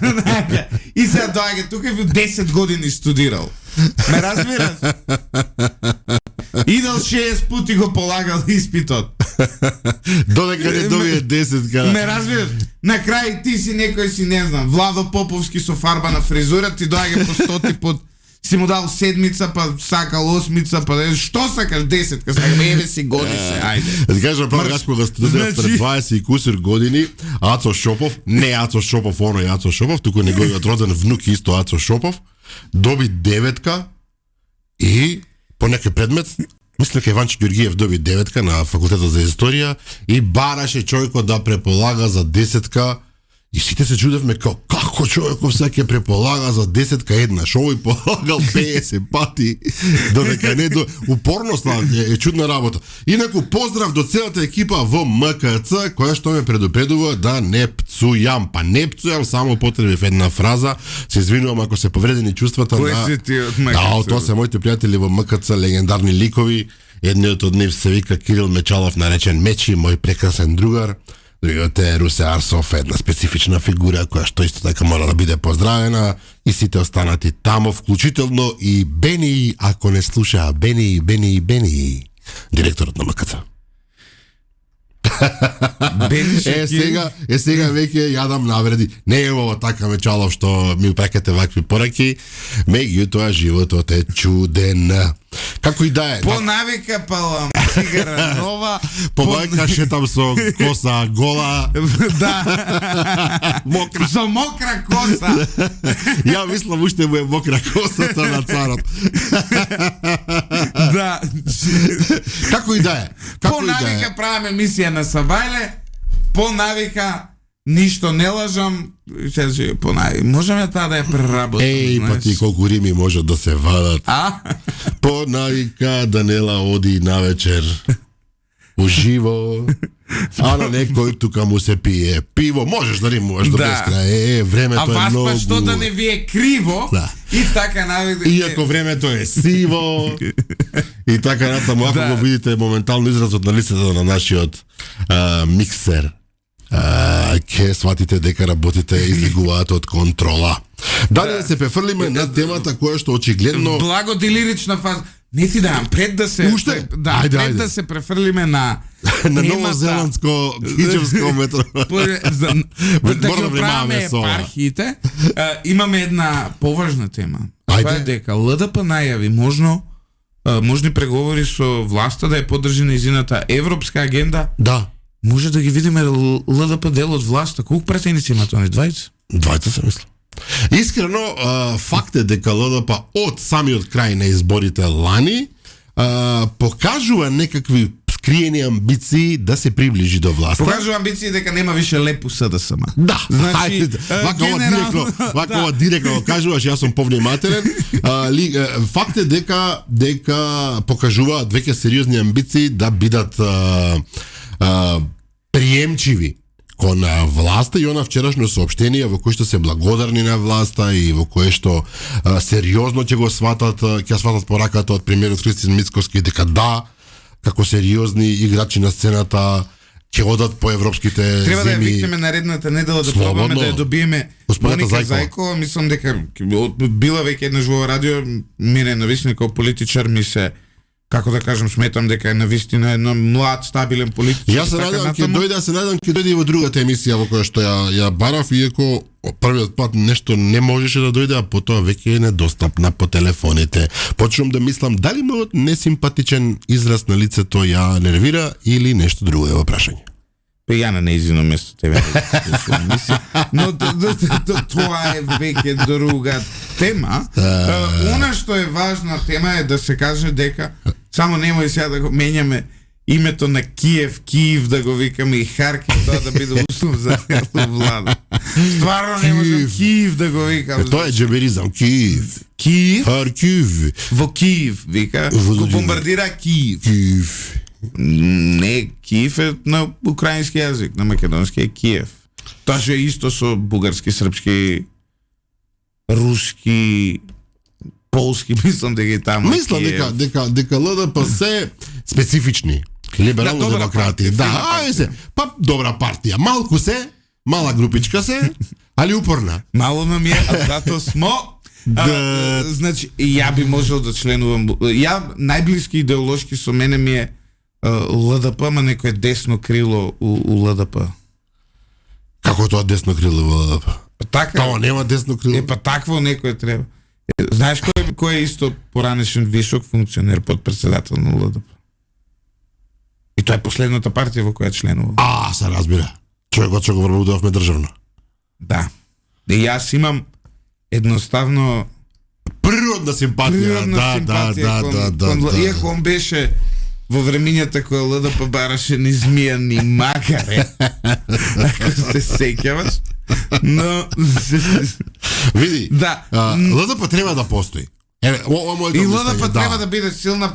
и сега доаѓа тука и 10 години студирал. Ме разбираш? Идел 6 пути го полагал испитот. Додека не добие 10 кара. Ме разбираш? На крај ти си некој си, не знам, Владо Поповски со фарба на фризура, ти доаѓа по 100 пут. си му дал седмица, па сакал осмица, па што сакаш 10, сакам еве си годи се, ајде. Да ти кажам право, јас кога студирав пред 20 и кусур години, Ацо Шопов, не Ацо Шопов, оној Ацо Шопов, туку неговиот роден внук исто Ацо Шопов, доби 9 и по некој предмет, мислам дека Иванчо Ѓоргиев доби 9 на факултетот за историја и бараше човекот да преполага за 10 и сите се чудевме како човеков се ќе преполага за 10 еднаш, овој полагал 50 пати, додека не до упорност е чудна работа. Инаку поздрав до целата екипа во МКЦ, која што ме предупредува да не пцујам, па не пцујам, само потребив една фраза, се извинувам ако се повредени чувствата Кој на... си ти од МКЦ? Да, тоа се моите пријатели во МКЦ, легендарни ликови. Едниот од нив се вика Кирил Мечалов, наречен Мечи, мој прекрасен другар. Другиот е Русе Арсов, една специфична фигура која што исто така мора да биде поздравена, и сите останати тамо, вклучително и Бени, ако не слуша, Бени, директорот на МКЦ. Сега веќе јадам навреди. Не е ова така Мечалов што ми упрекате вакви пораки, меѓутоа животот е чуден. Како и да е. По навика палам цигара нова, по мајка шетам со коса гола. Да. Мокра. Со мокра коса. Ја мислам уште му е мокра косата на царот. Да. Како и да е. По навика правиме емисија на Сабајле, по навика ништо не лажам, се по навика. Можеме таа да ја преработам. Еј, па ти колку рими можат да се вадат. По навика Данела оди навечер уживо, а на некој тука му се пие пиво. Можеш да римуваш до безкрај. Времето е многу. А вас па што да не ви е криво? Да. И така навика. Иако времето е сиво. И така натаму, ако го видите моментално изразот на лицето на нашиот миксер, ќе сватите дека работите излегуваат од контрола. Дали да се префрлиме на темата која што очигледно... Благодилирична фаза. Не ти давам, пред да се... Уште? Да, пред да се префрлиме на... на новозеландско гиџевско метро. Да ги оправиме епархиите, имаме една поважна тема. Това е дека ЛДП најави можни преговори со власта да ја поддржи нејзината европска агенда. Да. Може да ги видиме ЛДП дел од власта. Колку претеници имат они? 20? 20 се мислам. Искрено, факт е дека ЛДП од самиот крај на изборите лани покажува некакви скриени амбиции да се приближи до власта. Покажува амбиции дека нема више лепо СДСМ. Да, значи, вака ова директно кажуваш, јас сум повнимателен. Факт е дека покажуваат веќе сериозни амбиции да бидат приемчиви кон власта, и она вчерашно соопштение во кое што се благодарни на власта и во кое што сериозно ќе сватат пораката од премиерот Христијан Мицкоски дека да, како сериозни играчи на сцената ќе одат по европските земји. Треба да ја викнеме наредната недела да пробаме да ја добиеме Моника Зајкова. Мислам дека била веќе еднаш во радио, мене навистина како политичар ми се, како да кажам, сметам дека е навистина едно млад, стабилен политичар. Јас се надевам ќе дојде и во другата емисија во која што ја барав, иако првиот пат нешто не можеше да дојде, а потоа веќе е недостапна по телефоните. Почнувам да мислам дали мојот несимпатичен израз на лицето ја нервира или нешто друго е во прашање. Па ја на нејзино место тебе. Но тоа е веќе друга тема. Она што е важна тема е да се каже дека само немој сега да го менјаме името на Киев да го викаме и Харкив, тоа да биде услов за влада. Стварно не можам Киев да го викам. Тоа е джеберизам, Киев. Харкив. Во Киев, вика. Го бомбардира Киев. Не, Киев е на украински јазик, на македонски е Киев. Тоа е исто со бугарски, српски, руски, полски, мислам дека и таму. Мислам дека ЛДП се специфични либерално демократи. Да, па добра партија. Малку се, мала групичка се, али упорна. Мало нам е, а зато смо. Значи, ја би можел да членувам. Ја најблиски идеолошки со мене ми е ЛДП, ма некој десно крило у ЛДП. Како тоа десно крило во ЛДП? Така. Тоа нема десно крило. Па такво некој треба. Знаеш кој е исто поранешен висок функционер подпредседател на ЛДП? И тоа е последната партија во која членува. Се разбира. Човекот што го врбудувавме државно. Да. И јас имам едноставно природна симпатија. Да. Иако он беше во времињата која ЛДП бараше ни змија ни макаре. Ако се сеќаваш. Но види. Да. ЛДП треба да постои. И ЛДП треба да биде силна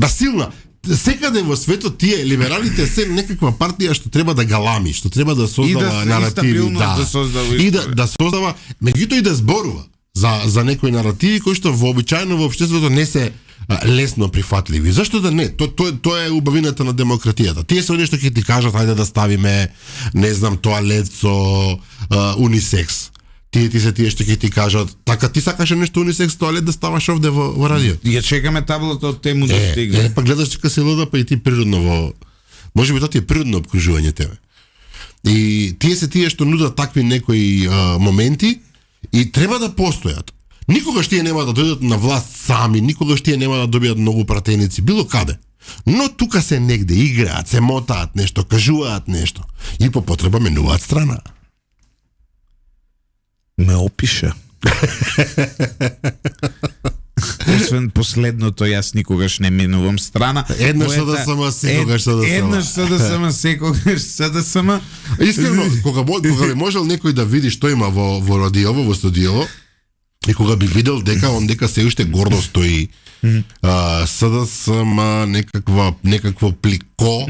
силна. Секаде во светот тие либералите се некаква партија што треба да галами, што треба да создава наративи, да создава, меѓутоа и да зборува за некои наративи кои што вообичаено во општеството не се лесно прифатливи. Зашто да не? Тоа е убавината на демократијата. Тие се оние што ќе ти кажат ајде да ставиме, не знам, тоалет со унисекс. Тие што ќе ти кажат, така ти сакаше нешто унисекс тоалет да ставаш овде во радио. Ја чекаме таблата од тему да стигне. Па гледаш дека се ЛДП и ти природно во... Можеби тоа ти е природно обкружување тебе. И тие што нудат такви некои моменти и треба да постојат. Никогаш тие нема да дојдат на власт сами, никогаш тие нема да добијат многу пратеници, било каде. Но тука се негде играат, се мотаат нешто, кажуваат нешто и по потреба менуваат страна. Ме опиша. Освен последното, јас никогаш не минувам страна. Еднаш СДСМ, секогаш СДСМ. Еднаш СДСМ, секогаш СДСМ. Искрено, кога би можел некој да види што има во радиово, во студиово, и кога би видел дека се уште гордо стои СДСМ некакво плико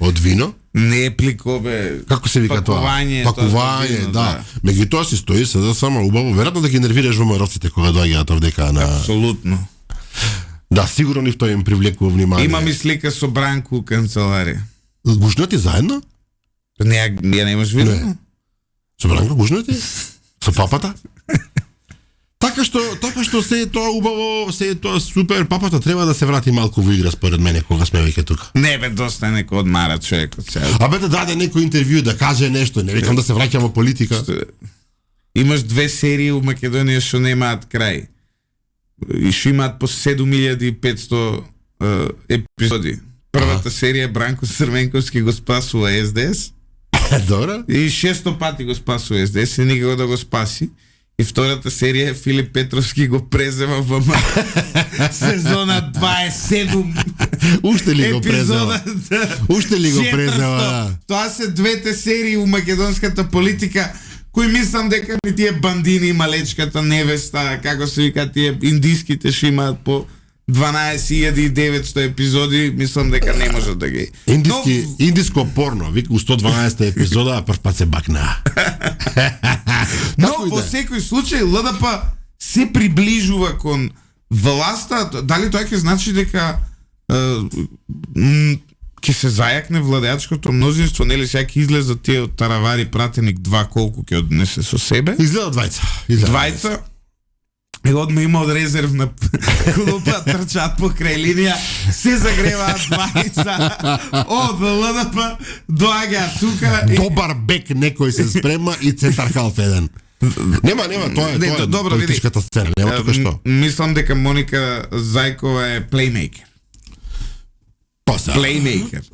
од вино. Не е плико, бе. Како се вика тоа? Пакување, да. Меѓутоа си стои само убаво. Веројатно да ги нервираш ВМРО-ците кога доаѓаат овдека на... Апсолутно. Да, сигурно и тоа им привлекува внимание. Имам и слика со Бранко у канцеларија. Гушнати заедно? Не, ја немаш видено? Со Бранко гушнати? Со папата? Така што се е тоа убаво, се е тоа супер, папата треба да се врати малку во игра според мене кога сме веќе тука. Не бе, доста е некој одмара човекот сега. А бе да даде некој интервју, да каже нешто, не викам да се враќа во политика. Имаш 2 серии у Македонија што немаат крај. И што имаат по 7500 епизоди. Првата серија Бранко Црвенковски го спасува СДС. Добро. И 600 пати го спасува СДС и никако да го спаси. И втората серија Филип Петровски го презема во сезона 27. Уште ли го презема? Уште ли го презема? Тоа се двете серии у македонската политика кои мислам дека ни тие бандини, малечката невеста, како се вика тие индиските што имаат по 12.900 епизоди, мислам дека не можат да ги... Индиско порно, вика у 112 епизода, а прв пат се бакна. Но во секој случај ЛДП се приближува кон власта, дали тоа ќе значи дека ќе се зајакне владеачкото мнозинство, нели сега ќе излезат тие од таравари пратеник 2 колку ќе однесе со себе? Изгледа двајца. И одма има од резервна клупа, трчат покрај линија, се загреваат двајца од ЛДП, доаѓа тука. Добар бек некој се спрема и центар халф еден. Нема, тоа е политичката сцена, нема тука што. Мислам дека Моника Зајкова е плеймейкер. Плеймейкер.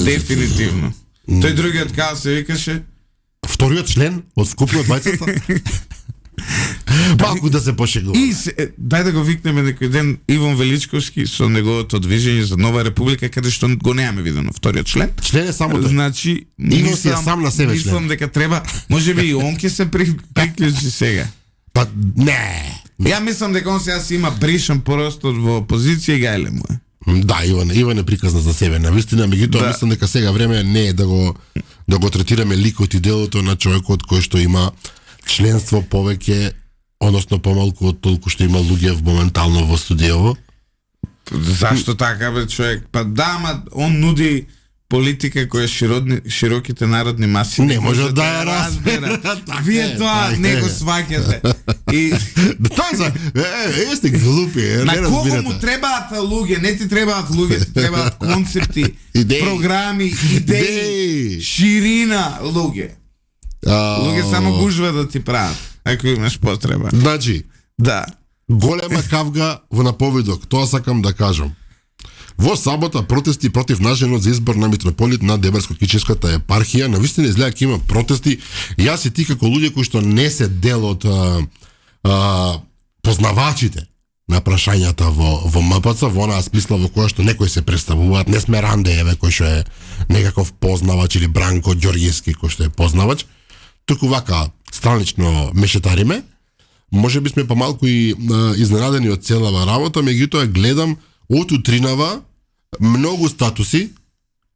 Дефинитивно. Тој другиот као се викаше? Вториот член од вкупно двајцата? Малку да се пошегува. И дај да го викнеме некој ден Иван Величковски со неговото движење за нова република, каде што го немаме видено вториот член. Член е само тој. Значи, Иван си е сам на себе член. Мислам дека треба, можеби и он ќе се приклучи сега. Па не. Ја мислам дека он сега си има бришен простор во опозиција и гајле му е. Да, Иван е приказна за себе, навистина, меѓутоа мислам дека сега време не е да го третираме ликот и делото на човекот кој што има членство повеќе, односно помалку од толку што има луѓе моментално во студиово. Зашто така бе човек? Па да, ама он нуди политика која широките народни маси не може да ја разберат. Вие тоа не го сваќате. И тоа за сте глупи, на кого му требаат луѓе, не ти требаат луѓе, ти требаат концепти, програми, идеи, ширина луѓе. Луѓе само гужва да ти прават. ако имаш потреба. Значи, Да. голема кавга во наповедок, тоа сакам да кажам. Во сабота протести против наженот за избор на митрополит на Дебарско-Кичевската епархија. Навистина изгледа дека има протести. Јас и ти како луѓе кои што не се дел од познавачите на прашањата во МПЦ, во онаа смисла во која што некои се представуваат, не сме Рандееве кој што е некаков познавач или Бранко Ѓорѓевски кој што е познавач, туку вака странично мешетариме. Може би сме помалку и изненадени од целава работа, меѓутоа гледам од утринава многу статуси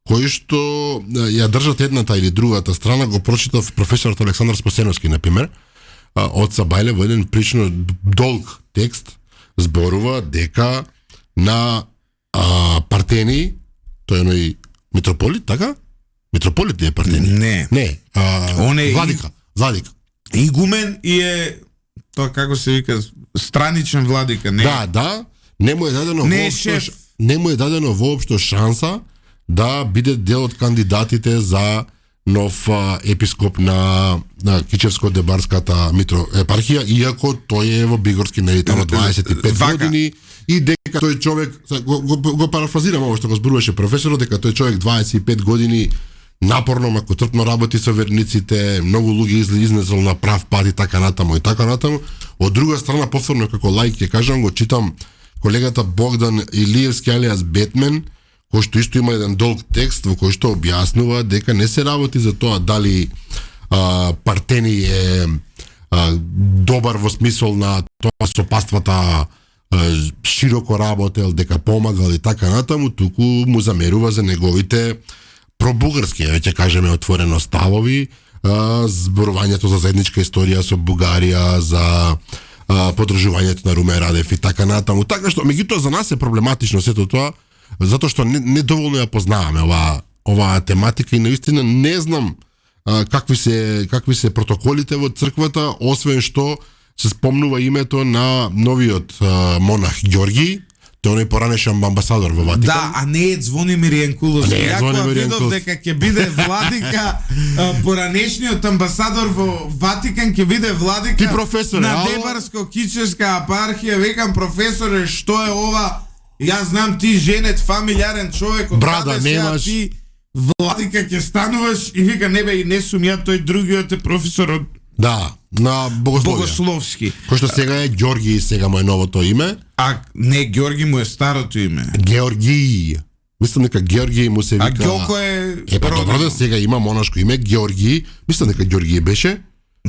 кои што ја држат едната или другата страна. Го прочитав професорот Александар Спасеновски, например, од Сабајле во еден прилично долг текст зборува дека на Партени, тој е оној митрополит, така? Митрополит ли е Партени? Не. Не. Он е Владика. Игумен и е тоа како се вика страничен владика, не. Да, не му е дадено Не е воопшто шеф. не му е дадено воопшто шанса да биде дел од кандидатите за нов епископ на Кичевско-Дебарската епархија, иако тој е во Бигорски на 25 години и дека тој човек, го парафразирам ово што го зборуваше професорот, дека тој човек 25 години напорно, макотрпно работи со верниците, многу луѓе изнесол на прав пат и така натаму. Од друга страна, повторно како лаик ќе кажам, го читам колегата Богдан Илиевски алиас Бетмен, кој што исто има еден долг текст во кој што објаснува дека не се работи за тоа дали Партени е добар во смисол на тоа сопаствата широко работел, дека помагал и така натаму, туку му замерува за неговите пробугарски, ќе кажеме отворено, ставови, зборувањето за заедничка историја со Бугарија, за подржувањето на Румен Радев и така натаму. Така што, меѓутоа, за нас е проблематично сето тоа, затоа што не доволно ја познаваме оваа тематика и наистина не знам какви се протоколите во црквата, освен што се спомнува името на новиот монах Ѓорги, тој оној поранешен амбасадор во Ватикан. Да, а не е Звонимир Јанкуловски. Јако видов дека ќе биде владика, поранешниот амбасадор во Ватикан ќе биде владика. Ти професоре, на Дебарско-Кичевска епархија. Викам, професоре, што е ова? Јас знам ти женет, фамилиарен човек, од брада немаш. Ти владика ќе стануваш и вика, не бе, и не сум ја, тој другиот е професор од на Богословски. Кој што сега е Ѓорги, сега му е новото име. А не, Ѓорги му е старото име. Георги. Мислам дека Георги му се вика. А Ѓоко е добро да сега има монашко име Георги. Мислам дека Ѓорги беше.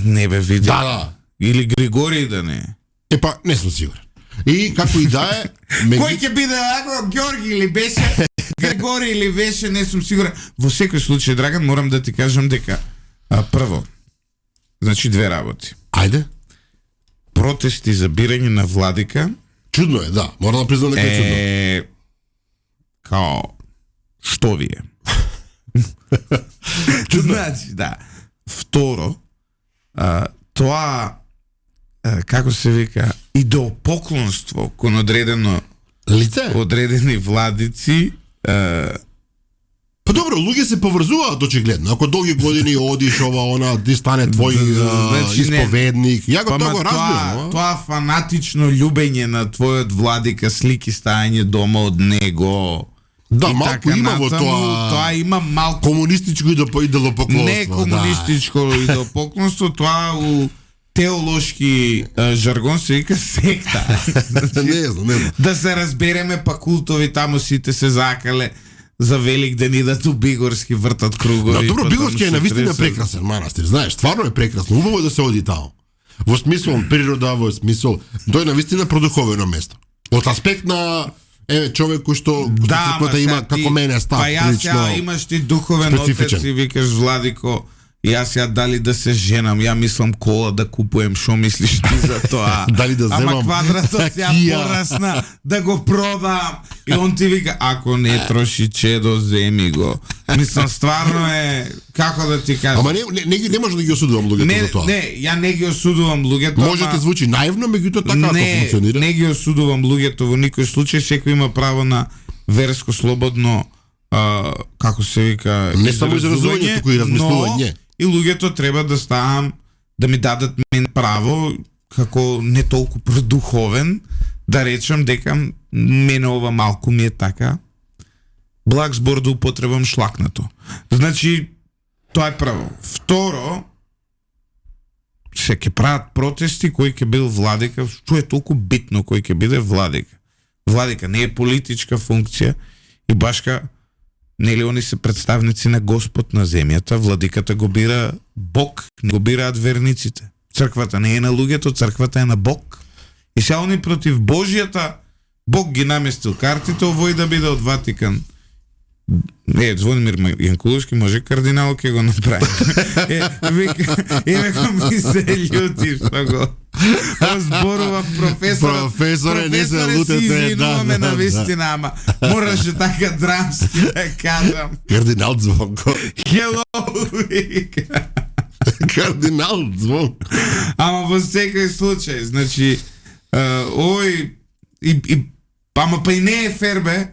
Не бе, види. Да. Или Григорий да не. Епа, не сум сигурен. И како и да е, кој ќе биде ако Ѓорги или беше Григорий или беше, не сум сигурен. Во секој случај, Драган, морам да ти кажам дека прво, значи две работи. Ајде. Протести за бирање на владика. Чудно е, да. Морам да признам дека е чудно. Као, што ви е? Чудно. Значи, да. Второ, тоа, како се вика, идеопоклонство кон одредено лице, одредени владици. Па добро, луѓе се поврзуваат очигледно. Ако долги години одиш она, ти стане твој исповедник. Ја го тоа го разбирам. Тоа фанатично љубење на твојот владика, слики стајање дома од него. Да, малку има во тоа. Тоа има малку комунистичко идолопоклонство. Не комунистичко идолопоклонство, тоа у теолошки жаргон се вика секта. Не знам. Да се разбереме, па култови таму сите се закале за Великден идат у Бигорски, вртат кругови. Добро, Бигорски е навистина прекрасен манастир, знаеш, стварно е прекрасно, убаво е да се оди таму. Во смисол природа, во смисол, тој е навистина продуховено место. Од аспект на човек кој што црквата има како мене став, па јас имаш ти духовен отец и викаш Владико, јас ја дали да се женам, ја мислам кола да купуем, шо мислиш ти за тоа? Дали да земам? Ама квадратот ја порасна, да го продам. И он ти вика, ако не троши чедо, земи го. Мислам, стварно е, како да ти кажам. Ама не може да ги осудувам луѓето за тоа. Не, ја не ги осудувам луѓето. Може да звучи наивно, меѓутоа така тоа функционира. Не ги осудувам луѓето во никој случај, секој има право на верско слободно, како се вика, не само изразување, туку и размислување. И луѓето треба да ставам да ми дадат мен право како не толку продуховен да речам дека мене ова малку ми е така благ збор да употребам шлакнато. Значи тоа е прво. Второ, се ќе прават протести кој ќе бил владика, што е толку битно кој ќе биде владика. Владика не е политичка функција и башка нели они се представници на Господ на земјата, владиката го бира Бог, не го бираат верниците. Црквата не е на луѓето, црквата е на Бог. И се они против Божјата, Бог ги наместил картите, овој да биде од Ватикан. Звонимир Јанкуловски може кардинал ќе го направи. Века ми се љути што го зборува професоре, не се лутете, извинуваме на вистина, ама мораше така драмски да кажам. Кардинал Звонко. Hello, вика. Кардинал Звонко. Ама во секој случај, значи, ој, ама па и не е фербе,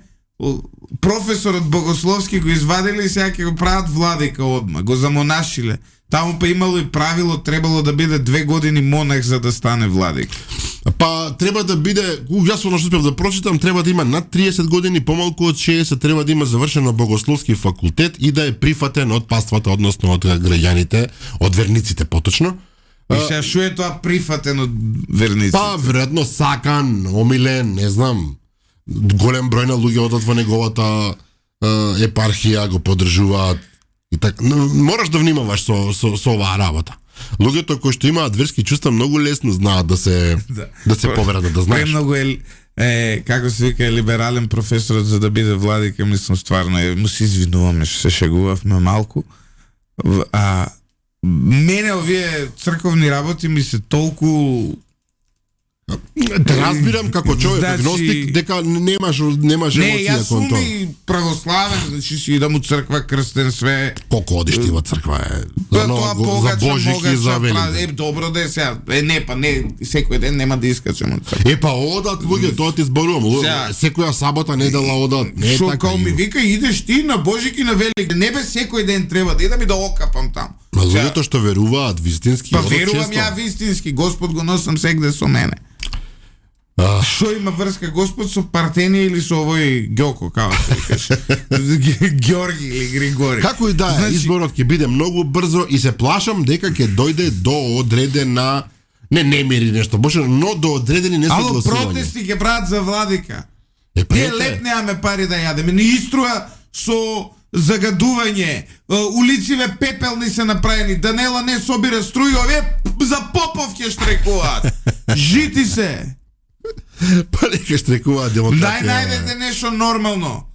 професорот Богословски го извадили и сега ќе го прават владика одма. Го замонашиле. Таму па имало и правило, требало да биде 2 години монах за да стане владик. Па треба да биде, јас што успев да прочитам, треба да има над 30 години, помалку од 60, треба да има завршено Богословски факултет и да е прифатен од паствата, односно од граѓаните, од верниците поточно. И сега шо е тоа прифатен од верниците? Па веројатно сакан, омилен, не знам. Голем број на луѓе одат во неговата епархија, го поддржуваат и така. Мораш да внимаваш со оваа работа. Луѓето кои што имаат верски чувства многу лесно знаат да се поверат, да знаеш. Премногу како се вика, либерален професорот за да биде владика, мислам стварно му се извинуваме што се шегувавме малку. Мене овие црковни работи ми се толку да разбирам како човек агностик дека немаш емоција кон тоа. Не, јас сум и православен, значи си идам у црква, крстен све. Колку одиш ти во црква е? За Божик и за Велик. Добро да е сега. Не, секој ден нема да искачам од црква. Па одат луѓе, тоа ти зборувам. Секоја сабота недела одат. Не е така. Шо ми вика, идеш ти на Божик и на Велик. Не бе секој ден треба да идам и да окапам таму. Ма луѓето што веруваат вистински, па верувам ја вистински, Господ го носам сегде со мене. Шо има врска Господ со Партенија или со овој Ѓоко, како се викаш? Ѓорги или Григори. Како и да е, изборот ќе биде многу брзо и се плашам дека ќе дојде до одредена не немири нешто, но до одредени несогласувања. Протести ќе прават за владика. Ние леп немаме пари да јадеме, не иструа со загадување, улициве пепелни се направени, Данела не собира струја, овие за Попов ќе штрекуваат. Жити се. Па нека штрекуваат демократија. Дај најдете нешто нормално.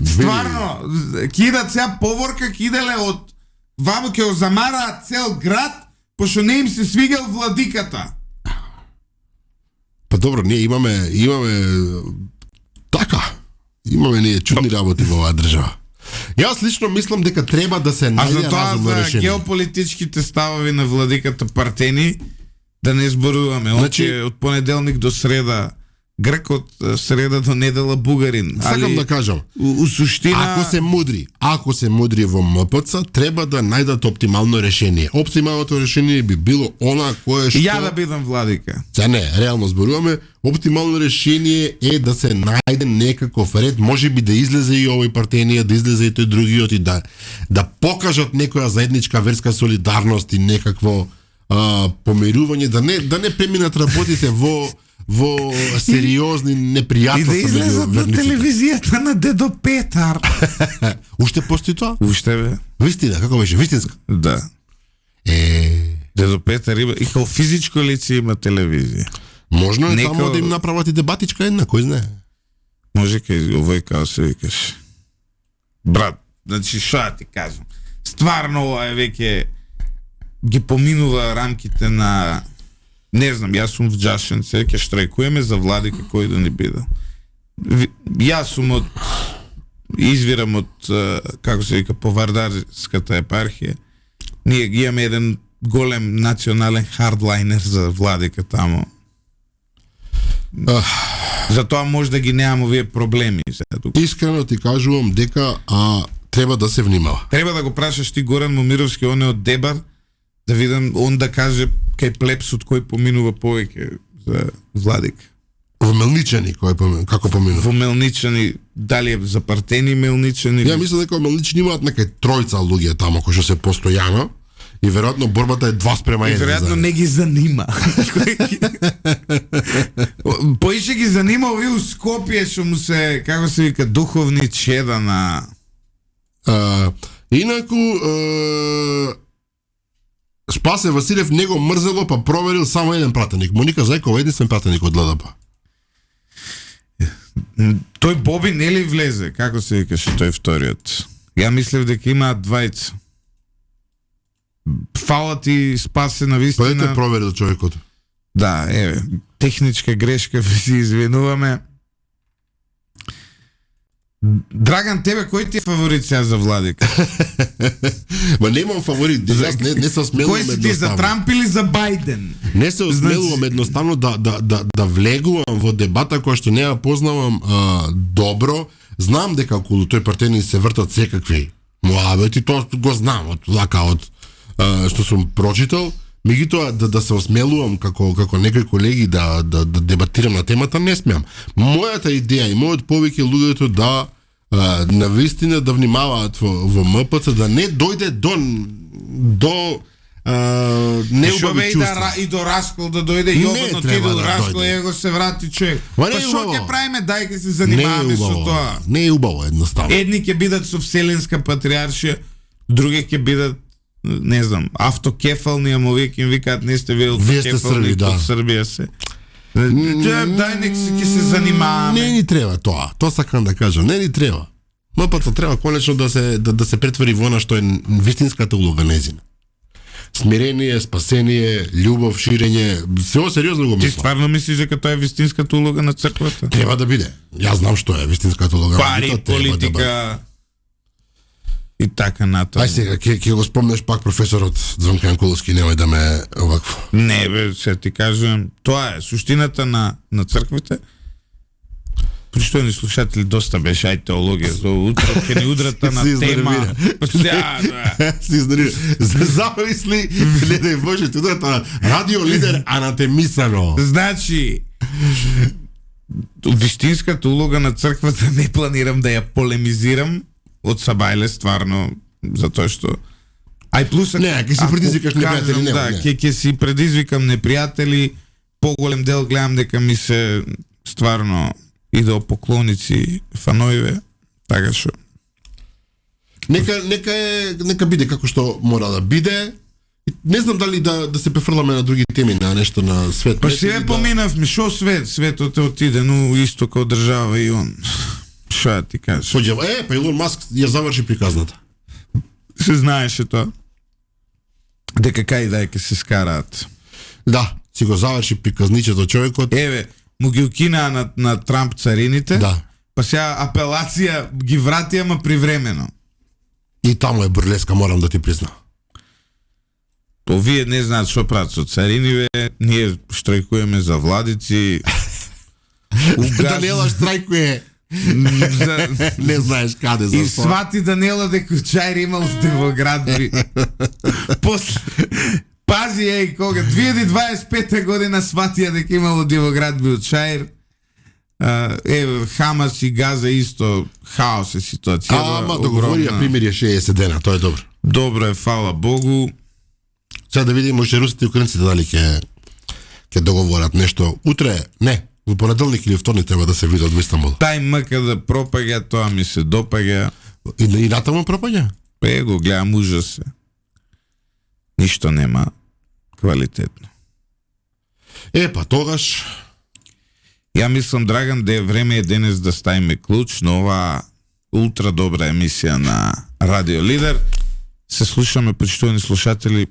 Стварно, кидат сега поворка, киделе од ваму ќе замараат цел град, пошто не им се свигал владиката. Па добро, ние имаме така. Имаме ние чудни работи во оваа држава. Јас лично мислам дека треба да се најде разумно решение. А за тоа за геополитичките ставови на владиката Партени да не зборуваме. Значи, од понеделник до среда Грк, од среда до недела бугарин. Сакам да кажам, у суштина, ако се мудри во МПЦ, треба да најдат оптимално решение. Оптималното решение би било она кое што ја да бидам владика. Не, реално зборуваме, оптимално решение е да се најде некаков ред, можеби да излезе и овој Партенија, да излезе и тој другиот и да покажат некоја заедничка верска солидарност и некакво помирување, да не преминат работите во сериозни непријатности. И да излезат на телевизијата на Дедо Петар. Уште постои тоа? Уште бе. Вистина, како беше? Вистинска? Да. Дедо Петар има и као физичко лице има телевизија. Можно е таму да им направат и дебатичка една, кој знае? Може кај овој као се викаш. Брат, значи шо ја ти кажам? Стварно ова е веќе ги поминува рамките на, не знам, јас сум вџашен, се ќе штрajkujeme за владика кој да не биде. Јас сум извирам од, како се вика, Повардарската епархија. Ние ги имаме еден голем национален хардлайнер за владика таму. Затоа може да ги немам овие проблеми. Искрено ти кажувам дека треба да се внимава. Треба да го прашаш ти Горан Момировски, он е од Дебар, Да видам он да каже кај плепсот кој поминува повеќе за Владик. Во Мелничани како поминува? Во Мелничани, дали е за партени Мелничани? Ја мислам дека Мелничани имаат некај тројца луѓе таму кои што се постојано и веројатно борбата е 2:1. И веројатно не ги занима. Поише ги занима овие у Скопје што му се, како се вика, духовни чеда на... Инаку Спасе Василев него мрзело, па проверил само еден пратеник. Моника Зајкова единствен пратеник од ЛДП. Тој Боби нели влезе? Како се викаше тој вториот? Ја мислев дека имаат двајца. Фала ти, Спасе, на вистина. Па ете проверил човекот. Да, еве, техничка грешка, се извинуваме. Драган, тебе кој ти е фаворит сега за Владик? Ма немам фаворит, јас не се осмелувам едноставно. Кој си ти, за Трамп или за Бајден? Не се осмелувам едноставно да влегувам во дебата која што не ја познавам добро. Знам дека околу тој партени се вртат секакви муабети, тоа го знам од што сум прочитал. Меѓутоа да се осмелувам како некои колеги да дебатирам на темата, не смеам. Мојата идеја и мојот повик е луѓето да навистина да внимаваат во МПЦ, да не дојде до неубави чувства. И до раскол да дојде, јобано ти до раскол, его се врати човек. Па што ќе правиме, дај ќе се занимаваме со тоа. Не е убаво едноставно. Едни ќе бидат со Вселенска патриаршија, други ќе бидат, не знам, автокефални, ама овие ќе им викаат не сте вие автокефални, од Србија се. Дај нек ќе се занимаваме. Не ни треба тоа. Тоа сакам да кажам, не ни треба. МПЦ треба конечно да се претвори во она што е вистинската улога нејзина. Смирение, спасение, љубов, ширење, сео сериозно го мислам. Ти стварно мислиш дека тоа е вистинската улога на црквата? Треба да биде. Јас знам што е вистинската улога. Пари, политика и така натаму. Ај сега, ќе го спомнеш пак професорот Звонко Јанкуловски, немој да ме овакво. Не бе, се ти кажувам, тоа е суштината на црквите. Почитувани слушатели, доста беше ај теологија за утро, ќе ни удрата на тема. Си изнервира. Замисли, гледај Боже, ти удрата на радио лидер анатемисано. Значи, вистинската улога на црквата не планирам да ја полемизирам од Сабајле, стварно, затоа што ај плюс не, ќе си предизвикаш непријатели, не. Да, ќе си предизвикам непријатели, поголем дел гледам дека ми се стварно идеопоклоници, фановиве, така што нека биде како што мора да биде. Не знам дали да се префрламе на други теми, на нешто на свет. Па сега поминавме, шо свет? Светот е отиден у истока од држава и он. Шо ја ти кажеш? Па Илон Маск ја заврши приказната. Се знаеше тоа. Дека кај да ќе се скараат. Да, си го заврши приказничето човекот. Еве, му ги укинаа на Трамп царините. Да. Па сега апелација ги врати, ама привремено. И таму е бурлеска, морам да ти признам. Овие не знаат што прават со цариниве, ние штрајкуваме за владици. Даниела штрајкуе. Не знаеш каде за и свати Даниела дека Чаир имал девоградби. Пази, кога 2025 година сватија дека имало девоградби од Чаир. Хамас и Газа исто хаос е ситуација. Ама договорија примирие 60 дена, тоа е добро. Добро е, фала Богу. Сега да видиме уште русите и украинците дали ќе договорат нешто. Утре, не, во понеделник или вторник треба да се видат во Истанбул. Тај мъка да пропаѓа, тоа ми се допаѓа. И натаму пропаѓа? Пе го гледам, ужас е. Ништо нема квалитетно. Па тогаш ја мислам, Драган, да е време денес да ставиме клуч на оваа ултра добра емисија на Радио Лидер. Се слушаме, почитувани слушатели,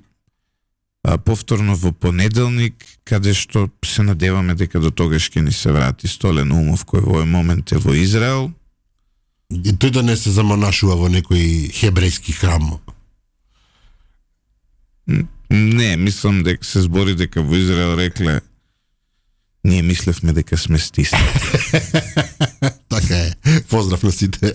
повторно во понеделник, каде што се надеваме дека до тогаш ќе ни се врати Столен Умов, кој во овој момент е во Израел. И тој да не се замонашува во некој хебрејски храм. Не, мислам дека се збори дека во Израел рекле ние мислевме дека сме стиснати. Така е. Поздрав на сите.